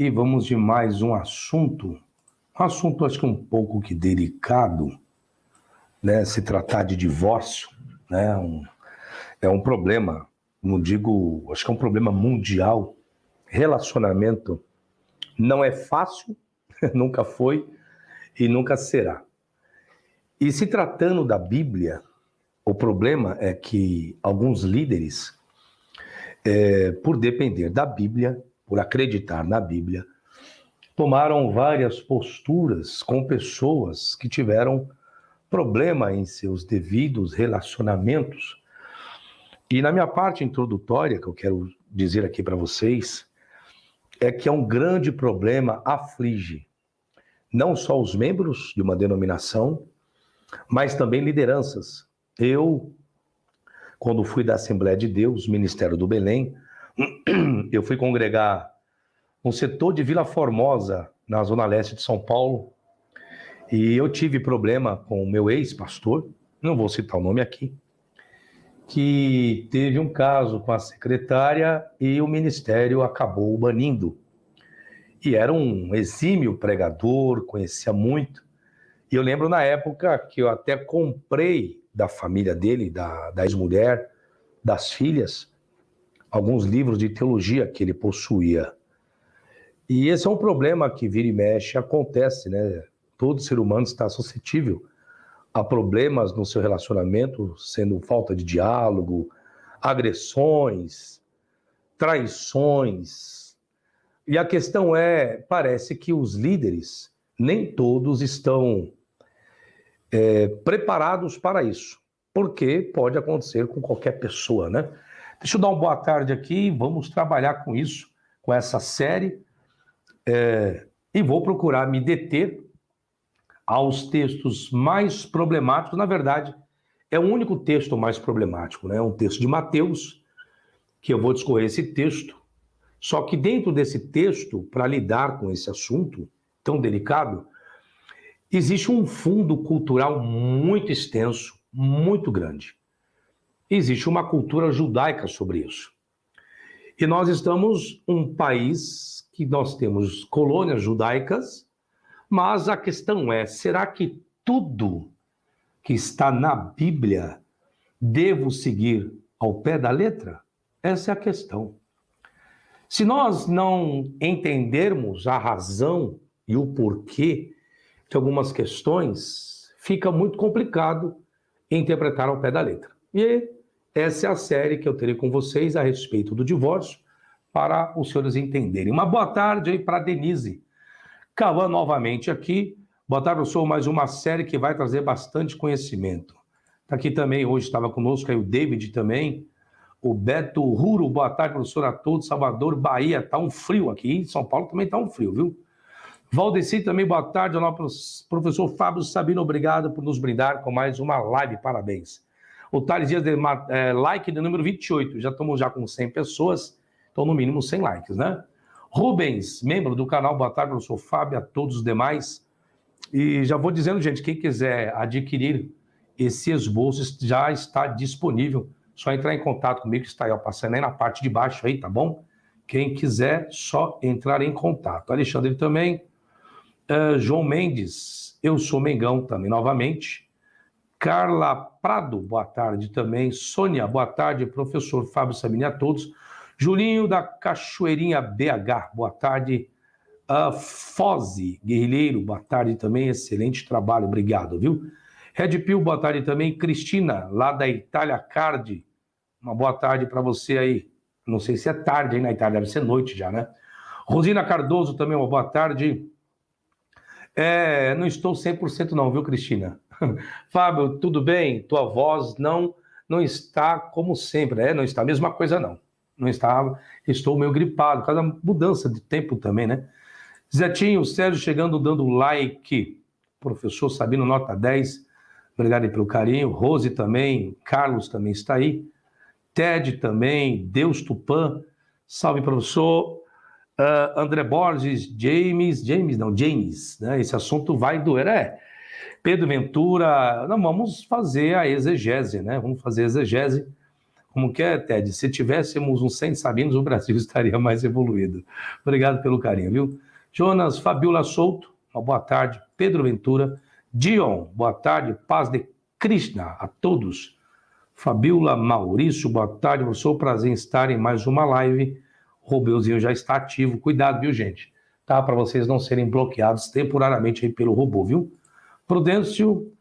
E vamos de mais um assunto acho que um pouco que delicado, né? Se tratar de divórcio, né? É um problema, não digo, acho que é um problema mundial. Relacionamento não é fácil, nunca foi e nunca será. E se tratando da Bíblia, o problema é que alguns líderes, por depender da Bíblia, por acreditar na Bíblia, tomaram várias posturas com pessoas que tiveram problema em seus devidos relacionamentos. E na minha parte introdutória, que eu quero dizer aqui para vocês, é que é um grande problema, aflige não só os membros de uma denominação, mas também lideranças. Eu, quando fui da Assembleia de Deus, Ministério do Belém, eu fui congregar no setor de Vila Formosa, na zona leste de São Paulo, e eu tive problema com o meu ex-pastor, não vou citar o nome aqui, que teve um caso com a secretária e o ministério acabou banindo. E era um exímio pregador, conhecia muito. E eu lembro na época que eu até comprei da família dele, da ex-mulher, das filhas, alguns livros de teologia que ele possuía. E esse é um problema que vira e mexe, acontece, né? Todo ser humano está suscetível a problemas no seu relacionamento, sendo falta de diálogo, agressões, traições. E a questão é, parece que os líderes, nem todos estão preparados para isso, porque pode acontecer com qualquer pessoa, né? Deixa eu dar uma boa tarde aqui, vamos trabalhar com isso, com essa série, e vou procurar me deter aos textos mais problemáticos. Na verdade, é o único texto mais problemático, né? É um texto de Mateus, que eu vou discorrer esse texto, só que dentro desse texto, para lidar com esse assunto tão delicado, existe um fundo cultural muito extenso, muito grande. Existe uma cultura judaica sobre isso. E nós estamos um país que nós temos colônias judaicas, mas a questão é, será que tudo que está na Bíblia devo seguir ao pé da letra? Essa é a questão. Se nós não entendermos a razão e o porquê de algumas questões, fica muito complicado interpretar ao pé da letra. E essa é a série que eu terei com vocês a respeito do divórcio, para os senhores entenderem. Uma boa tarde aí para a Denise Cauã novamente aqui. Boa tarde, professor, mais uma série que vai trazer bastante conhecimento. Está aqui também, hoje estava conosco aí o David também, o Beto Ruro, boa tarde, professor, a todos. Salvador, Bahia, está um frio aqui, em São Paulo também está um frio, viu? Valdeci também, boa tarde, ao nosso professor Fábio Sabino, obrigado por nos brindar com mais uma live, parabéns. O Thales Dias, like de número 28, já estamos já com 100 pessoas, então no mínimo 100 likes, né? Rubens, membro do canal, boa tarde, professor Fábio, a todos os demais. E já vou dizendo, gente, quem quiser adquirir esse esboço já está disponível, só entrar em contato comigo, que está aí, ó, passando aí na parte de baixo aí, tá bom? Quem quiser, só entrar em contato. Alexandre também, João Mendes, eu sou Mengão também, novamente. Carla Prado, boa tarde também. Sônia, boa tarde. Professor Fábio Sabini, a todos. Julinho da Cachoeirinha BH, boa tarde. Foze, guerrilheiro, boa tarde também. Excelente trabalho, obrigado, viu? Red Pill, boa tarde também. Cristina, lá da Itália Card, uma boa tarde para você aí. Não sei se é tarde aí na Itália, deve ser noite já, né? Rosina Cardoso também, uma boa tarde. Não estou 100% não, viu, Cristina? Fábio, tudo bem? Tua voz não está como sempre, né? Não está a mesma coisa, não. Não está, estou meio gripado, por causa da mudança de tempo também, né? Zetinho, Sérgio chegando, dando like. Professor Sabino, nota 10. Obrigado aí pelo carinho. Rose também, Carlos também está aí. Ted também, Deus Tupã. Salve, professor. André Borges, James, né? Esse assunto vai doer, Pedro Ventura, não, vamos fazer a exegese, né? Vamos fazer a exegese Como que é, Ted? Se tivéssemos uns 100 sabinos, o Brasil estaria mais evoluído. Obrigado pelo carinho, viu? Jonas, Fabiola Souto, uma boa tarde. Pedro Ventura, Dion, boa tarde. Paz de Krishna a todos. Fabiola Maurício, boa tarde. Foi um prazer em estar em mais uma live. O robôzinho já está ativo. Cuidado, viu, gente? Tá? Para vocês não serem bloqueados temporariamente aí pelo robô, viu? Prudêncio,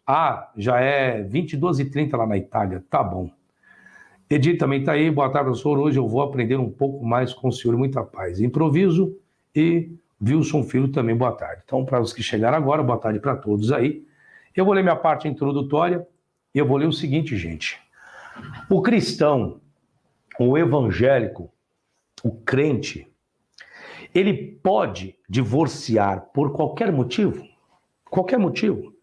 já é 22h30 lá na Itália. Tá bom. Edith também está aí. Boa tarde, professor. Hoje eu vou aprender um pouco mais com o senhor. Muita paz. Improviso. E Wilson Filho também, boa tarde. Então, para os que chegaram agora, boa tarde para todos aí. Eu vou ler minha parte introdutória e eu vou ler o seguinte, gente. O cristão, o evangélico, o crente, ele pode divorciar por qualquer motivo? Qualquer motivo.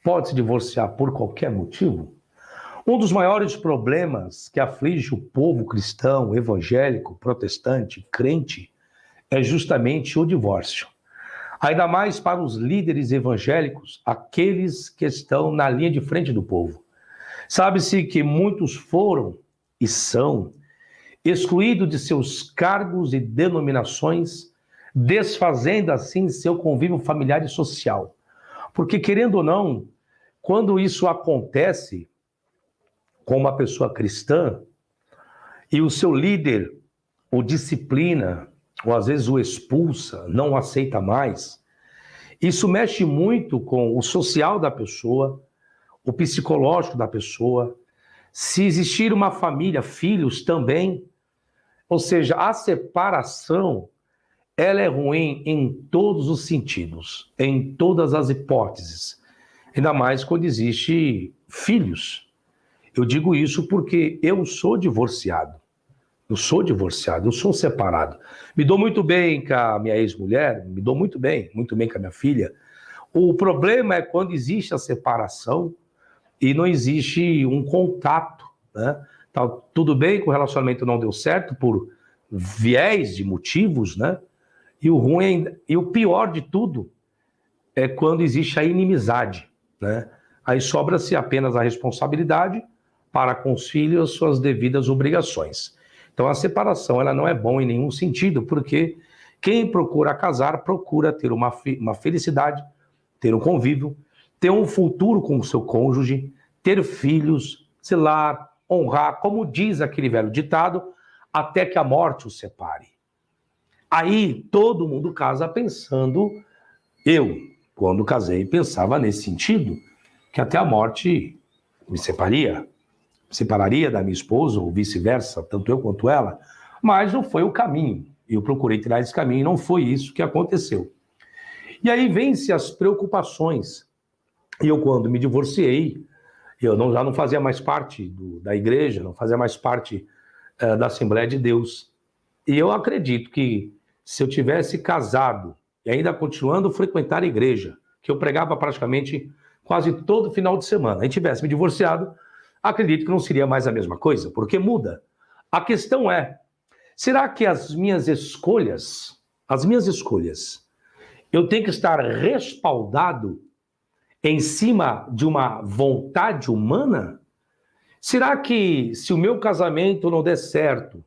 Pode se divorciar por qualquer motivo? Um dos maiores problemas que aflige o povo cristão, evangélico, protestante, crente, é justamente o divórcio. Ainda mais para os líderes evangélicos, aqueles que estão na linha de frente do povo. Sabe-se que muitos foram e são excluídos de seus cargos e denominações, desfazendo assim seu convívio familiar e social. Porque, querendo ou não, quando isso acontece com uma pessoa cristã e o seu líder o disciplina, ou às vezes o expulsa, não o aceita mais, isso mexe muito com o social da pessoa, o psicológico da pessoa. Se existir uma família, filhos também, ou seja, a separação, ela é ruim em todos os sentidos, em todas as hipóteses, ainda mais quando existe filhos. Eu digo isso porque eu sou divorciado. Eu sou separado. Me dou muito bem com a minha ex-mulher, me dou muito bem com a minha filha. O problema é quando existe a separação e não existe um contato, né? Tá tudo bem que o relacionamento não deu certo por viés de motivos, né? E o ruim e o pior de tudo é quando existe a inimizade, né? Aí sobra-se apenas a responsabilidade para com os filhos suas devidas obrigações. Então a separação ela não é bom em nenhum sentido, porque quem procura casar procura ter uma felicidade, ter um convívio, ter um futuro com o seu cônjuge, ter filhos, sei lá, honrar, como diz aquele velho ditado, até que a morte os separe. Aí todo mundo casa pensando, eu, quando casei, pensava nesse sentido, que até a morte me separaria da minha esposa, ou vice-versa, tanto eu quanto ela, mas não foi o caminho. Eu procurei tirar esse caminho e não foi isso que aconteceu. E aí vêm-se as preocupações. E eu, quando me divorciei, já não fazia mais parte da igreja, não fazia mais parte da Assembleia de Deus. E eu acredito que se eu tivesse casado e ainda continuando a frequentar a igreja, que eu pregava praticamente quase todo final de semana, e tivesse me divorciado, acredito que não seria mais a mesma coisa, porque muda. A questão é, será que as minhas escolhas, eu tenho que estar respaldado em cima de uma vontade humana? Será que se o meu casamento não der certo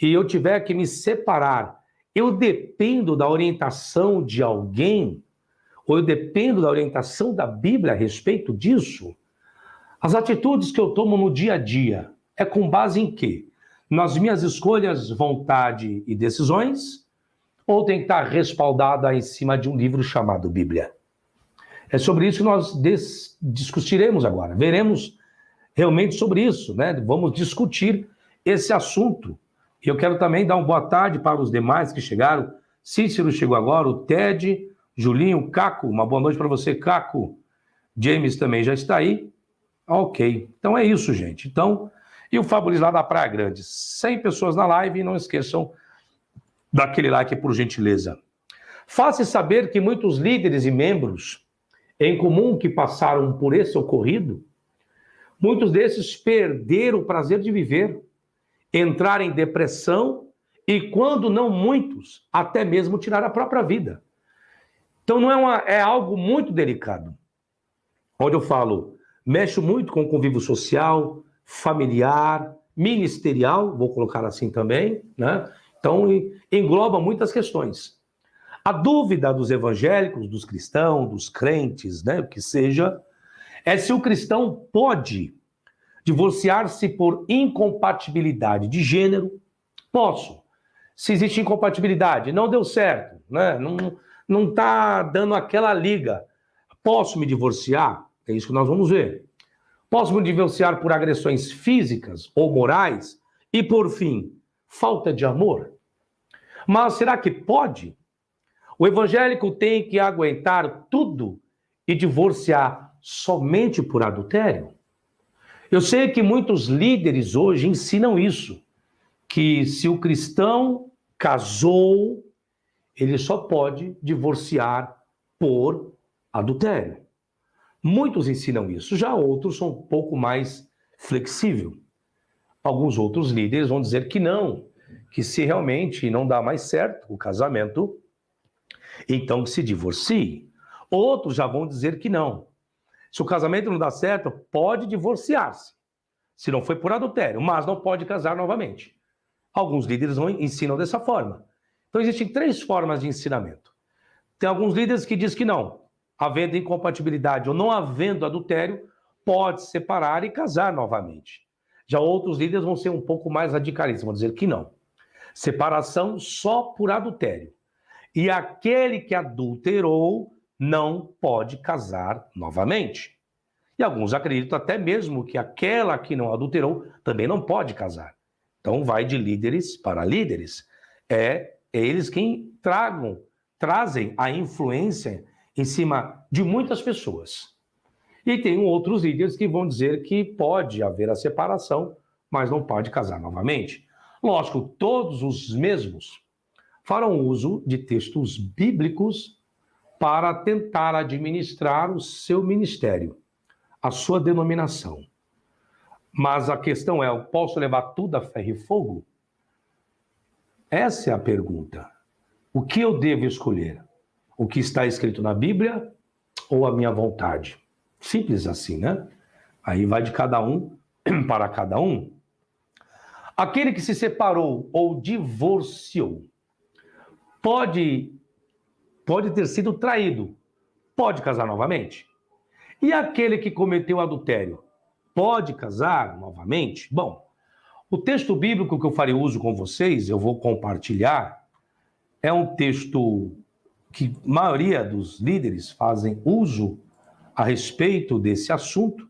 e eu tiver que me separar, eu dependo da orientação de alguém? Ou eu dependo da orientação da Bíblia a respeito disso? As atitudes que eu tomo no dia a dia é com base em quê? Nas minhas escolhas, vontade e decisões? Ou tem que estar respaldada em cima de um livro chamado Bíblia? É sobre isso que nós discutiremos agora. Veremos realmente sobre isso, né? Vamos discutir esse assunto. E eu quero também dar uma boa tarde para os demais que chegaram. Cícero chegou agora, o Ted, Julinho, Caco, uma boa noite para você, Caco. James também já está aí. Ok, então é isso, gente. Então, e o Fabrício lá da Praia Grande. 100 pessoas na live, e não esqueçam daquele like, por gentileza. Faça saber que muitos líderes e membros em comum que passaram por esse ocorrido, muitos desses perderam o prazer de viver, entraram em depressão e, quando não muitos, até mesmo tiraram a própria vida. Então não é algo muito delicado. Onde eu falo, mexe muito com o convívio social, familiar, ministerial, vou colocar assim também, né? Então, engloba muitas questões. A dúvida dos evangélicos, dos cristãos, dos crentes, né, o que seja, é se o cristão pode divorciar-se por incompatibilidade de gênero. Posso. Se existe incompatibilidade, não deu certo, né? Não está dando aquela liga. Posso me divorciar? É isso que nós vamos ver. Posso me divorciar por agressões físicas ou morais? E, por fim, falta de amor? Mas será que pode? O evangélico tem que aguentar tudo e divorciar somente por adultério? Eu sei que muitos líderes hoje ensinam isso, que se o cristão casou, ele só pode divorciar por adultério. Muitos ensinam isso, já outros são um pouco mais flexíveis. Alguns outros líderes vão dizer que não, que se realmente não dá mais certo o casamento, então que se divorcie. Outros já vão dizer que não. Se o casamento não dá certo, pode divorciar-se, se não foi por adultério, mas não pode casar novamente. Alguns líderes ensinam dessa forma. Então existem 3 formas de ensinamento. Tem alguns líderes que dizem que não, havendo incompatibilidade ou não havendo adultério, pode separar e casar novamente. Já outros líderes vão ser um pouco mais radicalistas, vão dizer que não. Separação só por adultério. E aquele que adulterou não pode casar novamente. E alguns acreditam até mesmo que aquela que não adulterou também não pode casar. Então vai de líderes para líderes. É eles quem trazem a influência em cima de muitas pessoas. E tem outros líderes que vão dizer que pode haver a separação, mas não pode casar novamente. Lógico, todos os mesmos farão uso de textos bíblicos para tentar administrar o seu ministério, a sua denominação. Mas a questão é, eu posso levar tudo a ferro e fogo? Essa é a pergunta. O que eu devo escolher? O que está escrito na Bíblia ou a minha vontade? Simples assim, né? Aí vai de cada um para cada um. Aquele que se separou ou divorciou pode ter sido traído, pode casar novamente? E aquele que cometeu adultério pode casar novamente? Bom, o texto bíblico que eu farei uso com vocês, eu vou compartilhar, é um texto que a maioria dos líderes fazem uso a respeito desse assunto,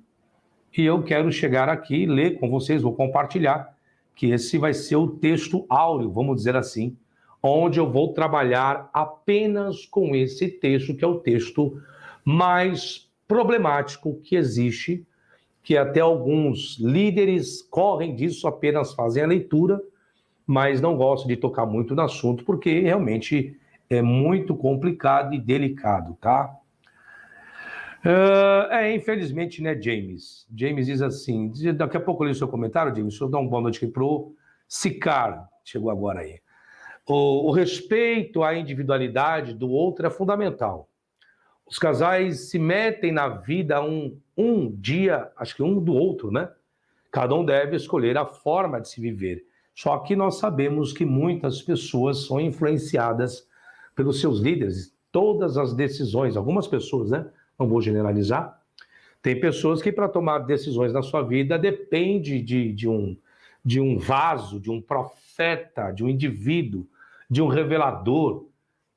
e eu quero chegar aqui e ler com vocês, vou compartilhar, que esse vai ser o texto áureo, vamos dizer assim, onde eu vou trabalhar apenas com esse texto, que é o texto mais problemático que existe, que até alguns líderes correm disso, apenas fazem a leitura, mas não gostam de tocar muito no assunto, porque realmente é muito complicado e delicado, tá? Infelizmente, né, James? James diz assim, daqui a pouco eu li o seu comentário, James, deixa eu dar uma boa noite aqui pro Sicar, chegou agora aí. O respeito à individualidade do outro é fundamental. Os casais se metem na vida um dia, acho que um do outro, né? Cada um deve escolher a forma de se viver. Só que nós sabemos que muitas pessoas são influenciadas pelos seus líderes. Todas as decisões, algumas pessoas, né? Não vou generalizar. Tem pessoas que para tomar decisões na sua vida depende de um vaso, de um profeta, de um indivíduo, de um revelador.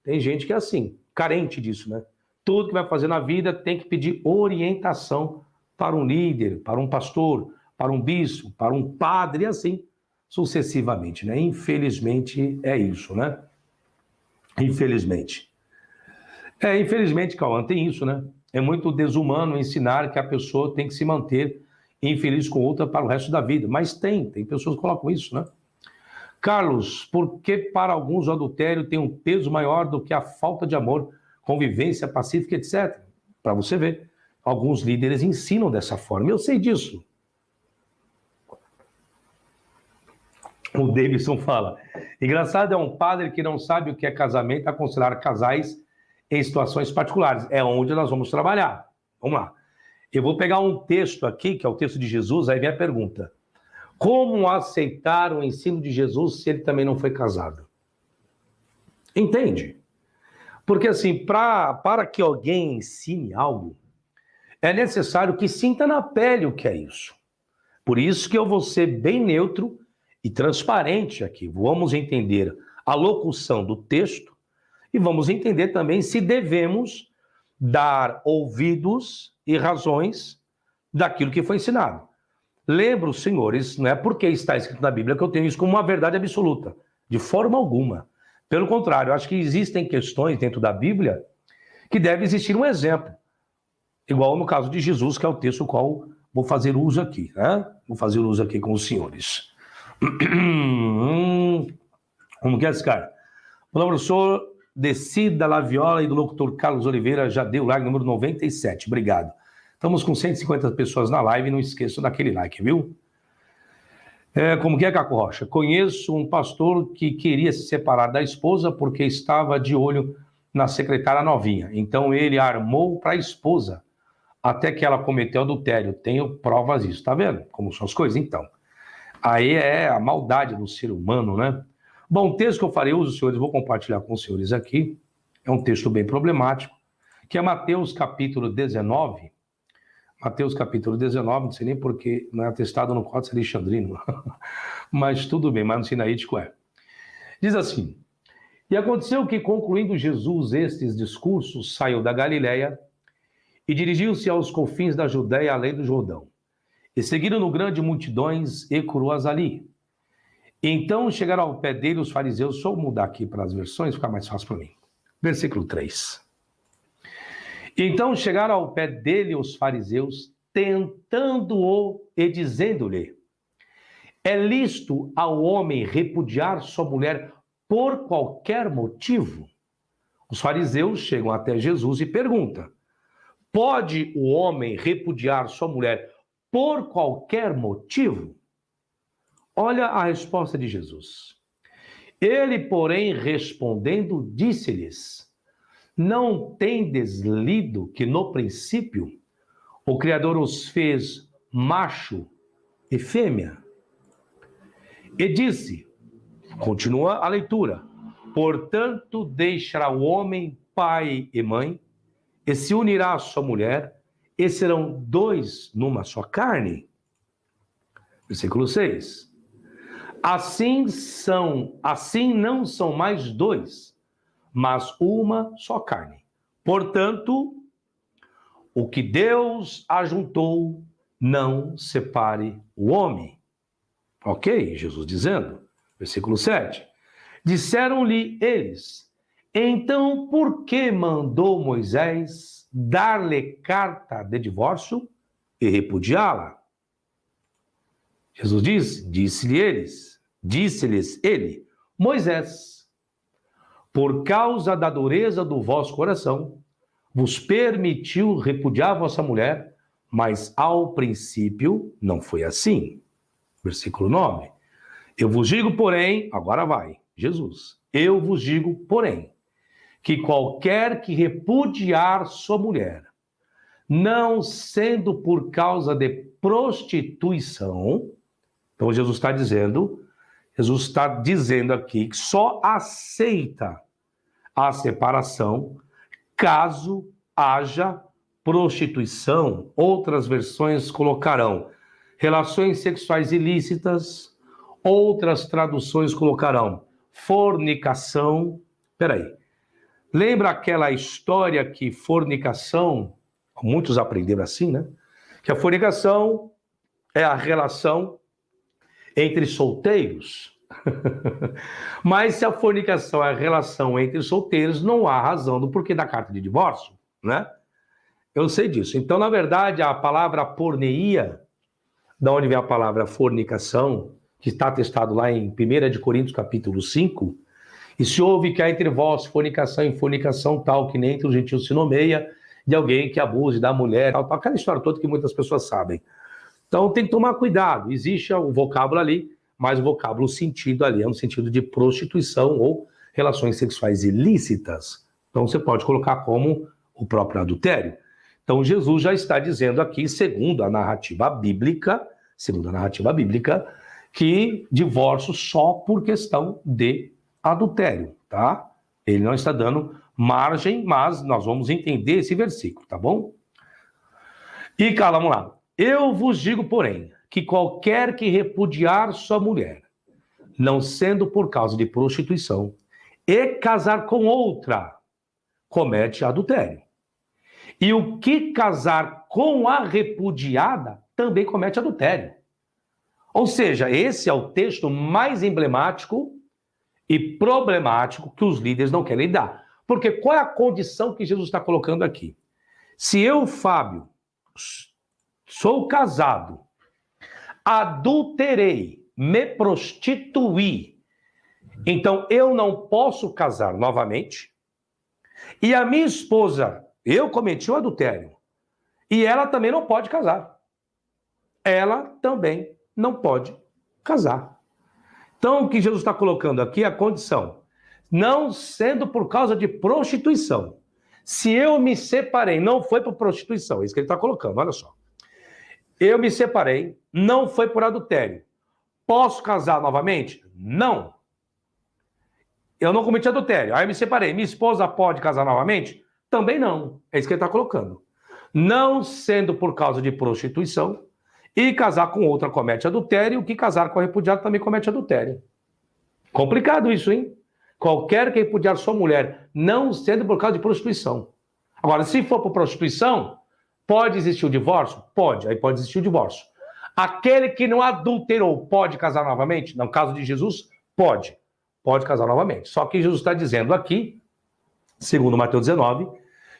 Tem gente que é assim, carente disso, né? Tudo que vai fazer na vida tem que pedir orientação para um líder, para um pastor, para um bispo, para um padre, e assim sucessivamente, né? Infelizmente é isso, né? Infelizmente. Infelizmente, Cauã, tem isso, né? É muito desumano ensinar que a pessoa tem que se manter infeliz com outra para o resto da vida. Mas tem pessoas que colocam isso, né? Carlos, por que para alguns o adultério tem um peso maior do que a falta de amor, convivência pacífica, etc? Para você ver, alguns líderes ensinam dessa forma. Eu sei disso. O Davidson fala, engraçado é um padre que não sabe o que é casamento a considerar casais em situações particulares. É onde nós vamos trabalhar. Vamos lá. Eu vou pegar um texto aqui, que é o texto de Jesus, aí vem a pergunta. Como aceitar o ensino de Jesus se ele também não foi casado? Entende? Porque assim, para que alguém ensine algo, é necessário que sinta na pele o que é isso. Por isso que eu vou ser bem neutro e transparente aqui. Vamos entender a locução do texto e vamos entender também se devemos dar ouvidos e razões daquilo que foi ensinado. Lembro, senhores, não é porque está escrito na Bíblia que eu tenho isso como uma verdade absoluta, de forma alguma. Pelo contrário, eu acho que existem questões dentro da Bíblia que deve existir um exemplo, igual no caso de Jesus, que é o texto qual vou fazer uso aqui, né? Vou fazer uso aqui com os senhores. Como que é esse cara? O professor Decida Laviola e do locutor Carlos Oliveira já deu like número 97. Obrigado. Estamos com 150 pessoas na live, não esqueçam daquele like, viu? Como que é, Caco Rocha? Conheço um pastor que queria se separar da esposa porque estava de olho na secretária novinha. Então ele armou para a esposa até que ela cometeu adultério. Tenho provas disso, tá vendo? Como são as coisas? Então, aí é a maldade do ser humano, né? Bom, o texto que eu farei uso, senhores, vou compartilhar com os senhores aqui. É um texto bem problemático, que é Mateus capítulo 19. Mateus capítulo 19, não sei nem porque não é atestado no Códice Alexandrino, mas tudo bem, mas no sinaítico é. Diz assim: e aconteceu que, concluindo Jesus estes discursos, saiu da Galiléia e dirigiu-se aos confins da Judéia, além do Jordão. E seguiram-no grande multidões e coroas ali. Então chegaram ao pé dele os fariseus, deixa eu mudar aqui para as versões, ficar mais fácil para mim. Versículo 3. Então chegaram ao pé dele os fariseus, tentando-o e dizendo-lhe: é lícito ao homem repudiar sua mulher por qualquer motivo? Os fariseus chegam até Jesus e perguntam: pode o homem repudiar sua mulher por qualquer motivo? Olha a resposta de Jesus. Ele, porém, respondendo, disse-lhes: não tendes lido que no princípio o Criador os fez macho e fêmea? E disse, continua a leitura, portanto deixará o homem pai e mãe, e se unirá à sua mulher, e serão dois numa só carne. Versículo 6. Assim não são mais dois, mas uma só carne. Portanto, o que Deus ajuntou, não separe o homem. Ok? Jesus dizendo. Versículo 7. Disseram-lhe eles: então por que mandou Moisés dar-lhe carta de divórcio e repudiá-la? Jesus disse-lhes ele, Moisés, por causa da dureza do vosso coração, vos permitiu repudiar vossa mulher, mas ao princípio não foi assim. Versículo 9. Eu vos digo, porém, agora vai, Jesus, eu vos digo, porém, que qualquer que repudiar sua mulher, não sendo por causa de prostituição, então Jesus está dizendo aqui que só aceita a separação caso haja prostituição. Outras versões colocarão relações sexuais ilícitas, outras traduções colocarão fornicação. Peraí, lembra aquela história que fornicação, muitos aprenderam assim, né? Que a fornicação é a relação entre solteiros. Mas se a fornicação é a relação entre solteiros, não há razão do porquê da carta de divórcio, né? Eu sei disso. Então, na verdade, a palavra porneia, da onde vem a palavra fornicação, que está atestado lá em 1 de Coríntios, capítulo 5, e se ouve que há entre vós fornicação e fornicação tal, que nem entre os gentios se nomeia, de alguém que abuse da mulher, tal, aquela história toda que muitas pessoas sabem. Então tem que tomar cuidado, existe o vocábulo ali, mas o vocábulo, o sentido ali é no sentido de prostituição ou relações sexuais ilícitas. Então você pode colocar como o próprio adultério. Então Jesus já está dizendo aqui, segundo a narrativa bíblica, que divórcio só por questão de adultério, tá? Ele não está dando margem, mas nós vamos entender esse versículo, tá bom? E vamos lá. Eu vos digo, porém, que qualquer que repudiar sua mulher, não sendo por causa de prostituição, e casar com outra, comete adultério. E o que casar com a repudiada, também comete adultério. Ou seja, esse é o texto mais emblemático e problemático que os líderes não querem dar. Porque qual é a condição que Jesus está colocando aqui? Se eu, Fábio, sou casado, adulterei, me prostituí, então eu não posso casar novamente, e a minha esposa, eu cometi o adultério, e ela também não pode casar. Ela também não pode casar. Então, o que Jesus está colocando aqui é a condição. Não sendo por causa de prostituição. Se eu me separei, não foi por prostituição, é isso que ele está colocando, olha só. Eu me separei, não foi por adultério. Posso casar novamente? Não. Eu não cometi adultério, aí eu me separei. Minha esposa pode casar novamente? Também não. É isso que ele está colocando. Não sendo por causa de prostituição, e casar com outra comete adultério, que casar com a repudiada também comete adultério. Complicado isso, hein? Qualquer que repudiar sua mulher, não sendo por causa de prostituição. Agora, se for por prostituição, pode existir o divórcio? Pode, aí pode existir o divórcio. Aquele que não adulterou pode casar novamente? No caso de Jesus, pode. Pode casar novamente. Só que Jesus está dizendo aqui, segundo Mateus 19,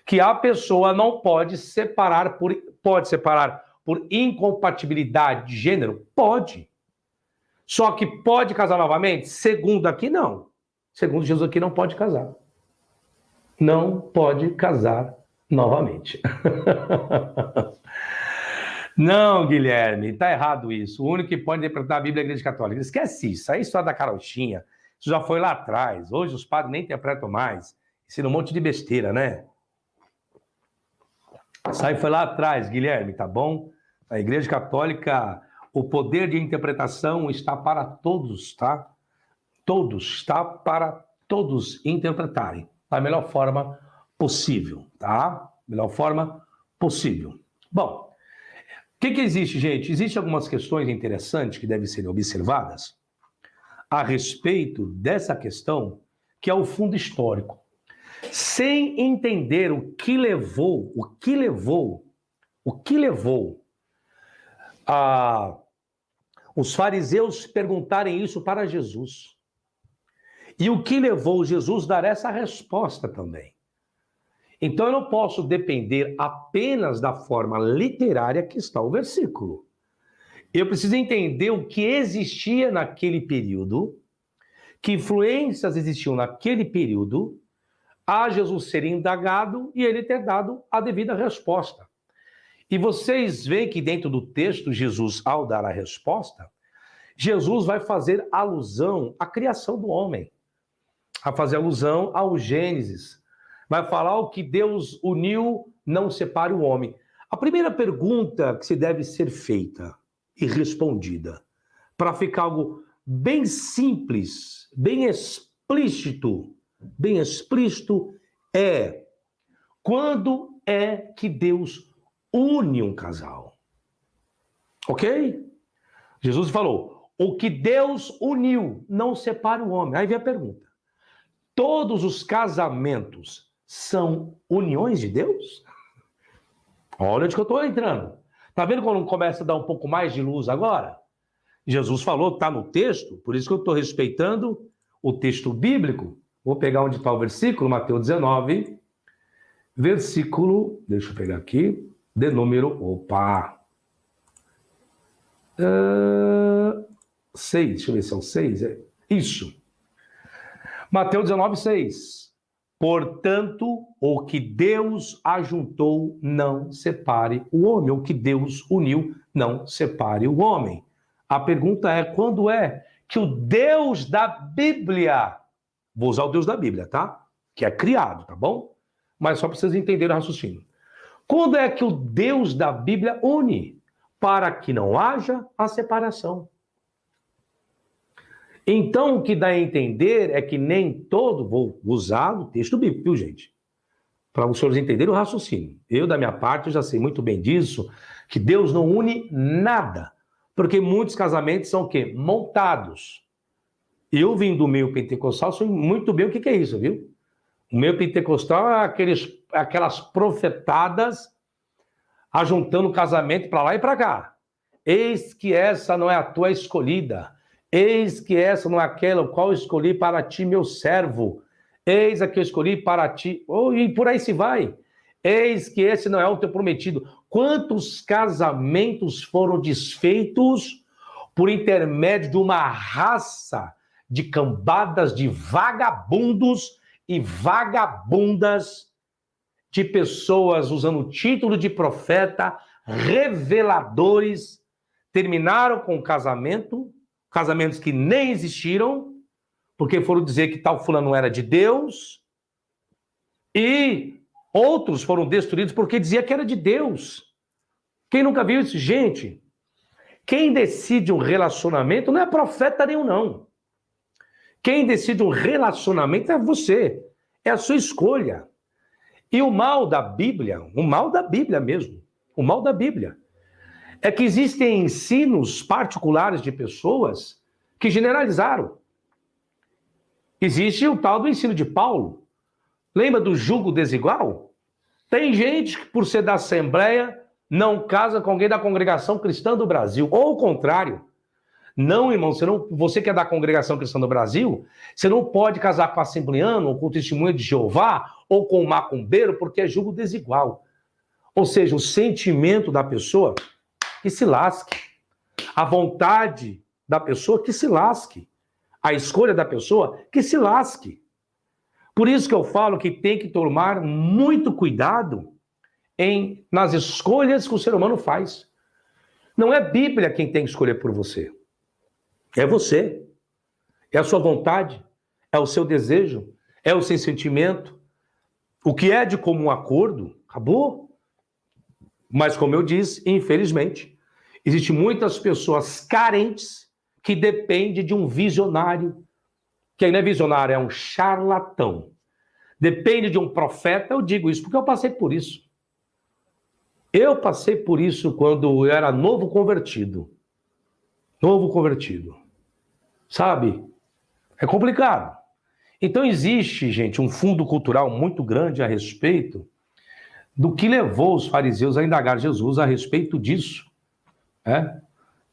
que a pessoa não pode separar por incompatibilidade de gênero? Pode. Só que pode casar novamente? Segundo aqui, não. Segundo Jesus aqui, não pode casar. Não pode casar novamente. Não, Guilherme, está errado isso. O único que pode interpretar a Bíblia é a Igreja Católica. Esquece isso. Aí é história da carochinha. Isso já foi lá atrás. Hoje os padres nem interpretam mais. Ensina um monte de besteira, né? Isso aí foi lá atrás, Guilherme, tá bom? A Igreja Católica, o poder de interpretação está para todos, tá? Todos, está para todos interpretarem da melhor forma possível, tá? Melhor forma possível. Bom, o que existe, gente? Existem algumas questões interessantes que devem ser observadas a respeito dessa questão, que é o fundo histórico. Sem entender o que levou os fariseus perguntarem isso para Jesus. E o que levou Jesus a dar essa resposta também. Então eu não posso depender apenas da forma literária que está o versículo. Eu preciso entender o que existia naquele período, que influências existiam naquele período, a Jesus ser indagado e ele ter dado a devida resposta. E vocês veem que dentro do texto, Jesus, ao dar a resposta, Jesus vai fazer alusão à criação do homem, a fazer alusão ao Gênesis. Vai falar o que Deus uniu, não separe o homem. A primeira pergunta que se deve ser feita e respondida, para ficar algo bem simples, bem explícito, é: quando é que Deus une um casal? Ok? Jesus falou, o que Deus uniu, não separa o homem. Aí vem a pergunta, todos os casamentos são uniões de Deus? Olha onde que eu estou entrando. Tá vendo quando começa a dar um pouco mais de luz agora? Jesus falou, está no texto, por isso que eu estou respeitando o texto bíblico. Vou pegar onde está o versículo, Mateus 19, versículo, deixa eu pegar aqui, de número, 6, deixa eu ver se é o 6, isso. Mateus 19, 6. Portanto, o que Deus ajuntou, não separe o homem. O que Deus uniu, não separe o homem. A pergunta é, quando é que o Deus da Bíblia, vou usar o Deus da Bíblia, tá? Que é criado, tá bom? Mas só para vocês entenderem o raciocínio. Quando é que o Deus da Bíblia une? Para que não haja a separação. Então, o que dá a entender é que nem todo, vou usar o texto bíblico, viu, gente? Para os senhores entenderem o raciocínio. Eu, da minha parte, eu já sei muito bem disso, que Deus não une nada. Porque muitos casamentos são o quê? Montados. Eu vim do meio pentecostal, sei muito bem o que é isso, viu? O meio pentecostal é aquelas profetadas ajuntando casamento para lá e para cá. Eis que essa não é a tua escolhida. Eis que essa não é aquela qual eu escolhi para ti, meu servo. Eis a que eu escolhi para ti. Oh, e por aí se vai. Eis que esse não é o teu prometido. Quantos casamentos foram desfeitos por intermédio de uma raça de cambadas de vagabundos e vagabundas, de pessoas usando o título de profeta, reveladores, terminaram com casamentos que nem existiram, porque foram dizer que tal fulano era de Deus, e outros foram destruídos porque dizia que era de Deus. Quem nunca viu isso? Gente, quem decide um relacionamento não é profeta nenhum, não. Quem decide um relacionamento é você, é a sua escolha. E o mal da Bíblia mesmo, o mal da Bíblia, é que existem ensinos particulares de pessoas que generalizaram. Existe o tal do ensino de Paulo. Lembra do jugo desigual? Tem gente que, por ser da Assembleia, não casa com alguém da congregação cristã do Brasil. Ou o contrário. Não, irmão, você que é da congregação cristã do Brasil, você não pode casar com assembleano, ou com testemunha de Jeová, ou com macumbeiro, porque é jugo desigual. Ou seja, o sentimento da pessoa que se lasque. A vontade da pessoa que se lasque. A escolha da pessoa que se lasque. Por isso que eu falo que tem que tomar muito cuidado nas escolhas que o ser humano faz. Não é a Bíblia quem tem que escolher por você. É você. É a sua vontade. É o seu desejo. É o seu sentimento. O que é de comum acordo, acabou. Mas, como eu disse, infelizmente, existem muitas pessoas carentes que dependem de um visionário. Quem não é visionário é um charlatão. Depende de um profeta. Eu digo isso porque eu passei por isso. Eu passei por isso quando eu era novo convertido. Novo convertido. Sabe? É complicado. Então existe, gente, um fundo cultural muito grande a respeito do que levou os fariseus a indagar Jesus a respeito disso. É?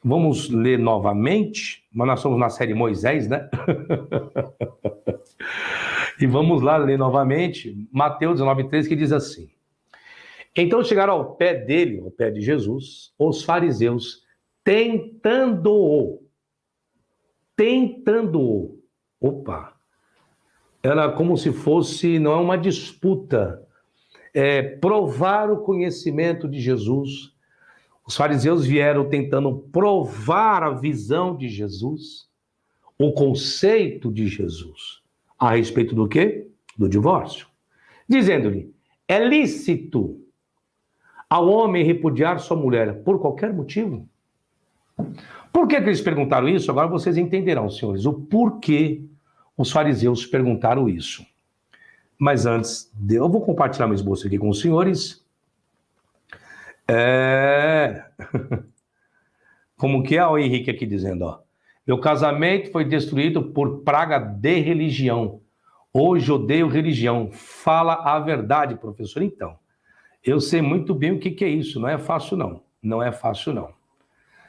Vamos ler novamente, mas nós estamos na série Moisés, né? E vamos lá ler novamente, Mateus 19:3, que diz assim: então chegaram ao pé dele, ao pé de Jesus, os fariseus, tentando-o. Opa! Era como se fosse, não é uma disputa, provar o conhecimento de Jesus. Os fariseus vieram tentando provar a visão de Jesus, o conceito de Jesus, a respeito do quê? Do divórcio. Dizendo-lhe, é lícito ao homem repudiar sua mulher por qualquer motivo? Por que eles perguntaram isso? Agora vocês entenderão, senhores, o porquê os fariseus perguntaram isso. Mas antes, eu vou compartilhar meu esboço aqui com os senhores. Como que é o Henrique aqui dizendo, ó. Meu casamento foi destruído por praga de religião. Hoje odeio religião. Fala a verdade, professor. Então, eu sei muito bem o que é isso. Não é fácil, não. Não é fácil, não.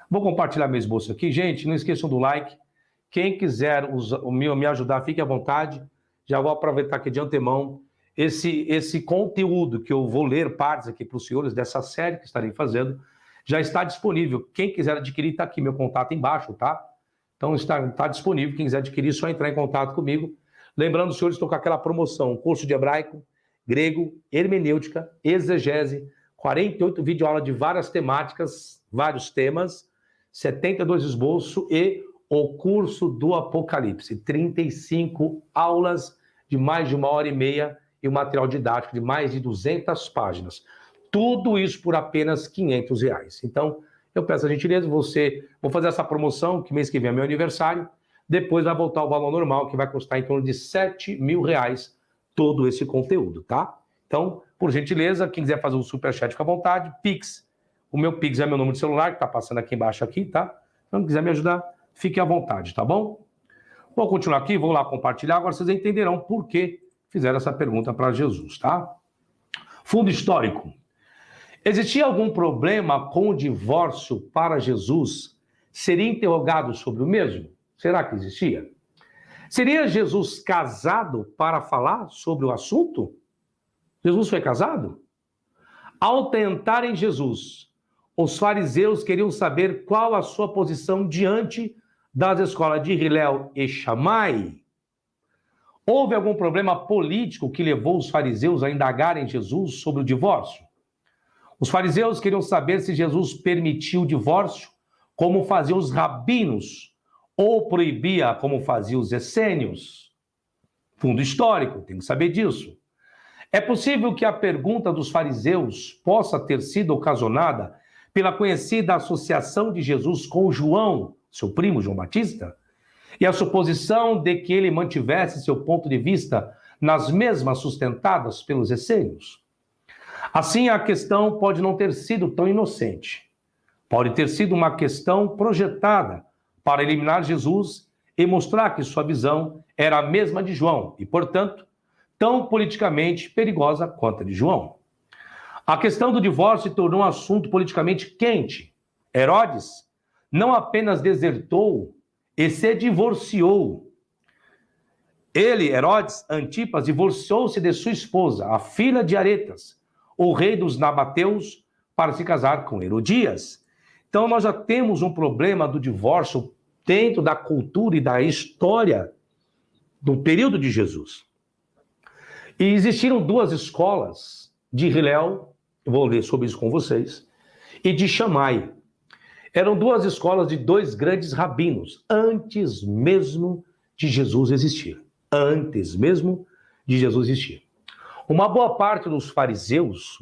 Vou compartilhar meu esboço aqui. Gente, não esqueçam do like. Quem quiser me ajudar, fique à vontade. Já vou aproveitar aqui de antemão esse conteúdo que eu vou ler partes aqui para os senhores dessa série que estarei fazendo. Já está disponível. Quem quiser adquirir, está aqui meu contato embaixo, tá? Então está disponível. Quem quiser adquirir, é só entrar em contato comigo. Lembrando, os senhores, estou com aquela promoção, curso de hebraico, grego, hermenêutica, exegese, 48 videoaulas de várias temáticas, vários temas, 72 esboços e o curso do Apocalipse, 35 aulas de mais de 1h30 e um material didático de mais de 200 páginas. Tudo isso por apenas R$500. Então, eu peço a gentileza, vou fazer essa promoção, que mês que vem é meu aniversário, depois vai voltar ao valor normal, que vai custar em torno de R$7.000 todo esse conteúdo, tá? Então, por gentileza, quem quiser fazer um superchat, fica à vontade. Pix, o meu Pix é meu número de celular, que tá passando aqui embaixo aqui, tá? Então, quem quiser me ajudar, fique à vontade, tá bom? Vou continuar aqui, vou lá compartilhar, agora vocês entenderão por que fizeram essa pergunta para Jesus, tá? Fundo histórico. Existia algum problema com o divórcio para Jesus? Seria interrogado sobre o mesmo? Será que existia? Seria Jesus casado para falar sobre o assunto? Jesus foi casado? Ao tentarem Jesus, os fariseus queriam saber qual a sua posição diante das escolas de Hilel e Shammai. Houve algum problema político que levou os fariseus a indagarem Jesus sobre o divórcio? Os fariseus queriam saber se Jesus permitia o divórcio, como faziam os rabinos, ou proibia, como faziam os essênios. Fundo histórico, tem que saber disso. É possível que a pergunta dos fariseus possa ter sido ocasionada pela conhecida associação de Jesus com João, seu primo João Batista, e a suposição de que ele mantivesse seu ponto de vista nas mesmas sustentadas pelos essênios. Assim, a questão pode não ter sido tão inocente. Pode ter sido uma questão projetada para eliminar Jesus e mostrar que sua visão era a mesma de João e, portanto, tão politicamente perigosa quanto a de João. A questão do divórcio se tornou um assunto politicamente quente. Herodes não apenas desertou e se divorciou. Ele, Herodes Antipas, divorciou-se de sua esposa, a filha de Aretas, o rei dos nabateus, para se casar com Herodias. Então nós já temos um problema do divórcio dentro da cultura e da história do período de Jesus. E existiram duas escolas de Hilel, eu vou ler sobre isso com vocês, e de Shammai. Eram duas escolas de dois grandes rabinos, antes mesmo de Jesus existir. Antes mesmo de Jesus existir. Uma boa parte dos fariseus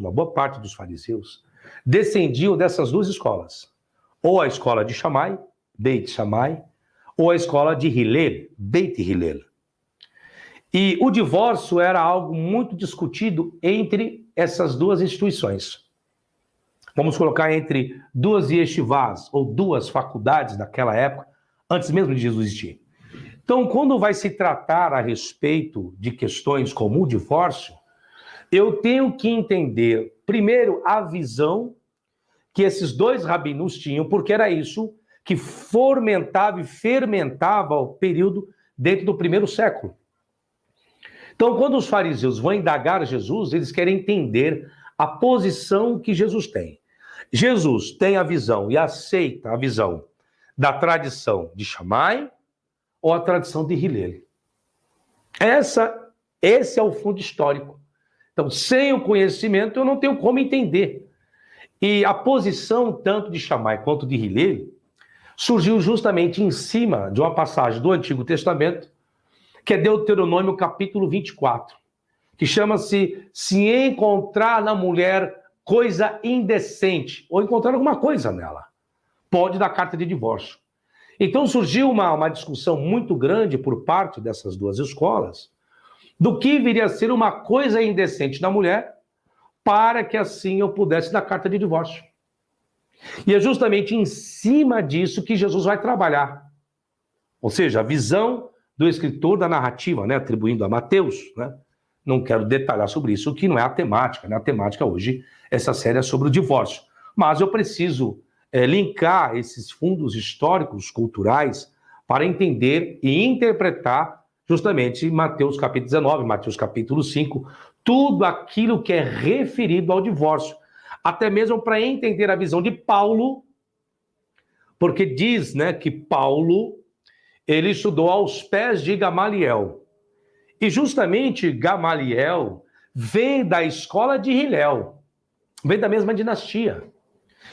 descendiam dessas duas escolas. Ou a escola de Shammai, Beit Shammai, ou a escola de Hillel, Beit Hillel. E o divórcio era algo muito discutido entre essas duas instituições. Vamos colocar entre duas yeshivás, ou duas faculdades daquela época, antes mesmo de Jesus existir. Então, quando vai se tratar a respeito de questões como o divórcio, eu tenho que entender, primeiro, a visão que esses dois rabinos tinham, porque era isso que fomentava e fermentava o período dentro do primeiro século. Então, quando os fariseus vão indagar Jesus, eles querem entender a posição que Jesus tem. Jesus tem a visão e aceita a visão da tradição de Shammai ou a tradição de Hillel. Esse é o fundo histórico. Então, sem o conhecimento, eu não tenho como entender. E a posição tanto de Shammai quanto de Hillel surgiu justamente em cima de uma passagem do Antigo Testamento, que é Deuteronômio capítulo 24, que chama-se "Se encontrar na mulher coisa indecente", ou encontrar alguma coisa nela, pode dar carta de divórcio. Então surgiu uma discussão muito grande por parte dessas duas escolas, do que viria a ser uma coisa indecente na mulher, para que assim eu pudesse dar carta de divórcio. E é justamente em cima disso que Jesus vai trabalhar. Ou seja, a visão do escritor da narrativa, né, atribuindo a Mateus, né? Não quero detalhar sobre isso, que não é a temática, né? A temática hoje, essa série é sobre o divórcio. Mas eu preciso linkar esses fundos históricos, culturais, para entender e interpretar justamente Mateus capítulo 19, Mateus capítulo 5, tudo aquilo que é referido ao divórcio. Até mesmo para entender a visão de Paulo, porque diz, né, que Paulo, ele estudou aos pés de Gamaliel. E justamente Gamaliel vem da escola de Hillel, vem da mesma dinastia.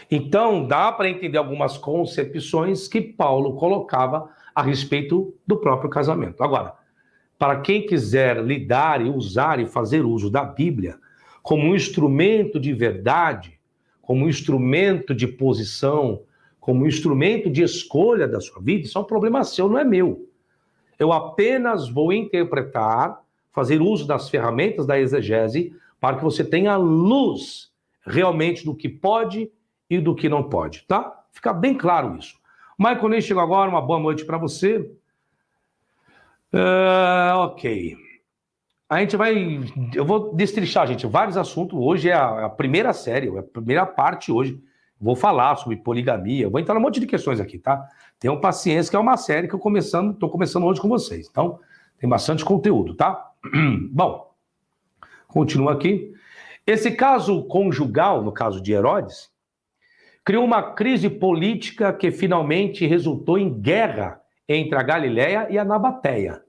Então, dá para entender algumas concepções que Paulo colocava a respeito do próprio casamento. Agora, para quem quiser lidar e usar e fazer uso da Bíblia como um instrumento de verdade, como um instrumento de posição, como um instrumento de escolha da sua vida, isso é um problema seu, não é meu. Eu apenas vou interpretar, fazer uso das ferramentas da exegese para que você tenha luz realmente do que pode e do que não pode, tá? Fica bem claro isso. Michael Ney chegou agora, uma boa noite para você. Ok. Eu vou destrinchar, gente, vários assuntos. Hoje é a primeira série, a primeira parte hoje. Vou falar sobre poligamia, vou entrar num monte de questões aqui, tá? Tenham paciência, que é uma série que estou começando hoje com vocês. Então, tem bastante conteúdo, tá? Bom, continua aqui. Esse caso conjugal, no caso de Herodes, criou uma crise política que finalmente resultou em guerra entre a Galileia e a Nabateia.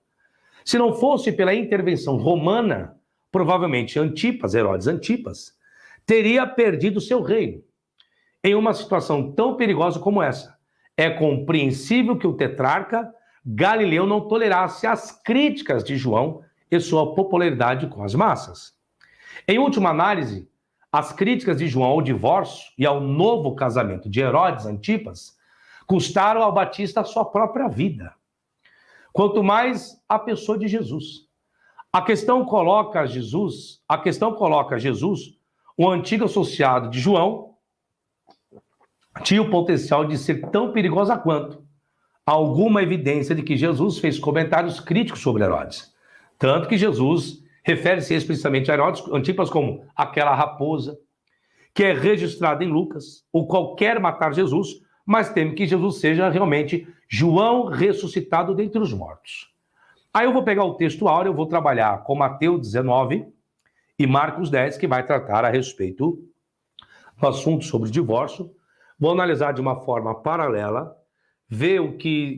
Se não fosse pela intervenção romana, provavelmente Herodes Antipas, teria perdido seu reino. Em uma situação tão perigosa como essa, é compreensível que o tetrarca Galileu não tolerasse as críticas de João e sua popularidade com as massas. Em última análise, as críticas de João ao divórcio e ao novo casamento de Herodes Antipas custaram ao Batista a sua própria vida. Quanto mais a pessoa de Jesus. A questão coloca Jesus, o antigo associado de João, tinha o potencial de ser tão perigosa quanto. Há alguma evidência de que Jesus fez comentários críticos sobre Herodes. Tanto que Jesus refere-se explicitamente a Herodes Antipas como aquela raposa, que é registrada em Lucas, o qual quer matar Jesus, mas teme que Jesus seja realmente João ressuscitado dentre os mortos. Aí eu vou pegar o texto áureo, eu vou trabalhar com Mateus 19 e Marcos 10, que vai tratar a respeito do assunto sobre divórcio. Vou analisar de uma forma paralela, ver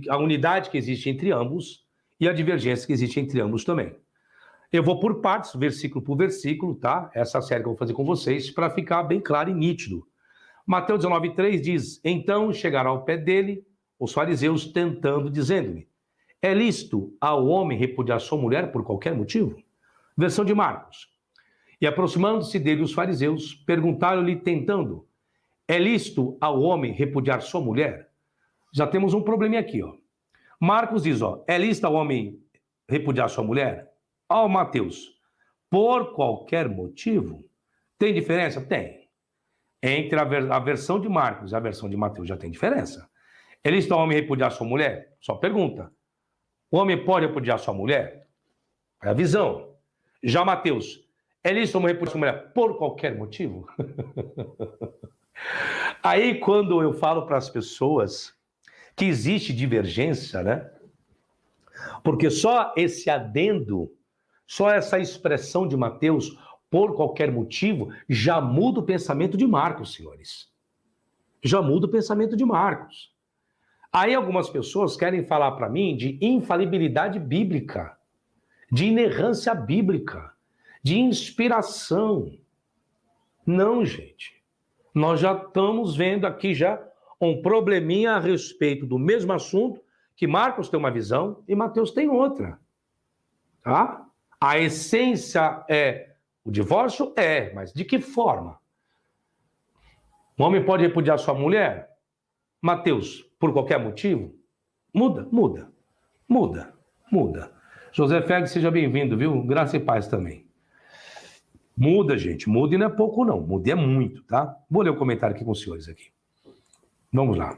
a unidade que existe entre ambos e a divergência que existe entre ambos também. Eu vou por partes, versículo por versículo, tá? Essa série que eu vou fazer com vocês, para ficar bem claro e nítido. Mateus 19:3 diz: Então chegaram ao pé dele os fariseus tentando, dizendo-lhe: É lícito ao homem repudiar sua mulher por qualquer motivo? Versão de Marcos. E aproximando-se dele os fariseus, perguntaram-lhe tentando: É lícito ao homem repudiar sua mulher? Já temos um probleminha aqui, ó. Marcos diz, ó, é lícito ao homem repudiar sua mulher? Ó, Mateus, por qualquer motivo? Tem diferença? Tem. Entre a versão de Marcos e a versão de Mateus já tem diferença. É lícito ao homem repudiar sua mulher? Só pergunta. O homem pode repudiar sua mulher? É a visão. Já Mateus, é lícito ao homem repudiar sua mulher por qualquer motivo? Aí, quando eu falo para as pessoas que existe divergência, né? Porque só esse adendo, só essa expressão de Mateus, por qualquer motivo, já muda o pensamento de Marcos, senhores. Já muda o pensamento de Marcos. Aí algumas pessoas querem falar para mim de infalibilidade bíblica, de inerrância bíblica, de inspiração. Não, gente. Nós já estamos vendo aqui já um probleminha a respeito do mesmo assunto, que Marcos tem uma visão e Mateus tem outra. Tá? A essência é o divórcio? É, mas de que forma? Um homem pode repudiar sua mulher? Mateus, por qualquer motivo? Muda. José Félix, seja bem-vindo, viu? Graça e paz também. Muda, gente. Muda e não é pouco, não. Muda é muito, tá? Vou ler o comentário aqui com os senhores aqui. Vamos lá.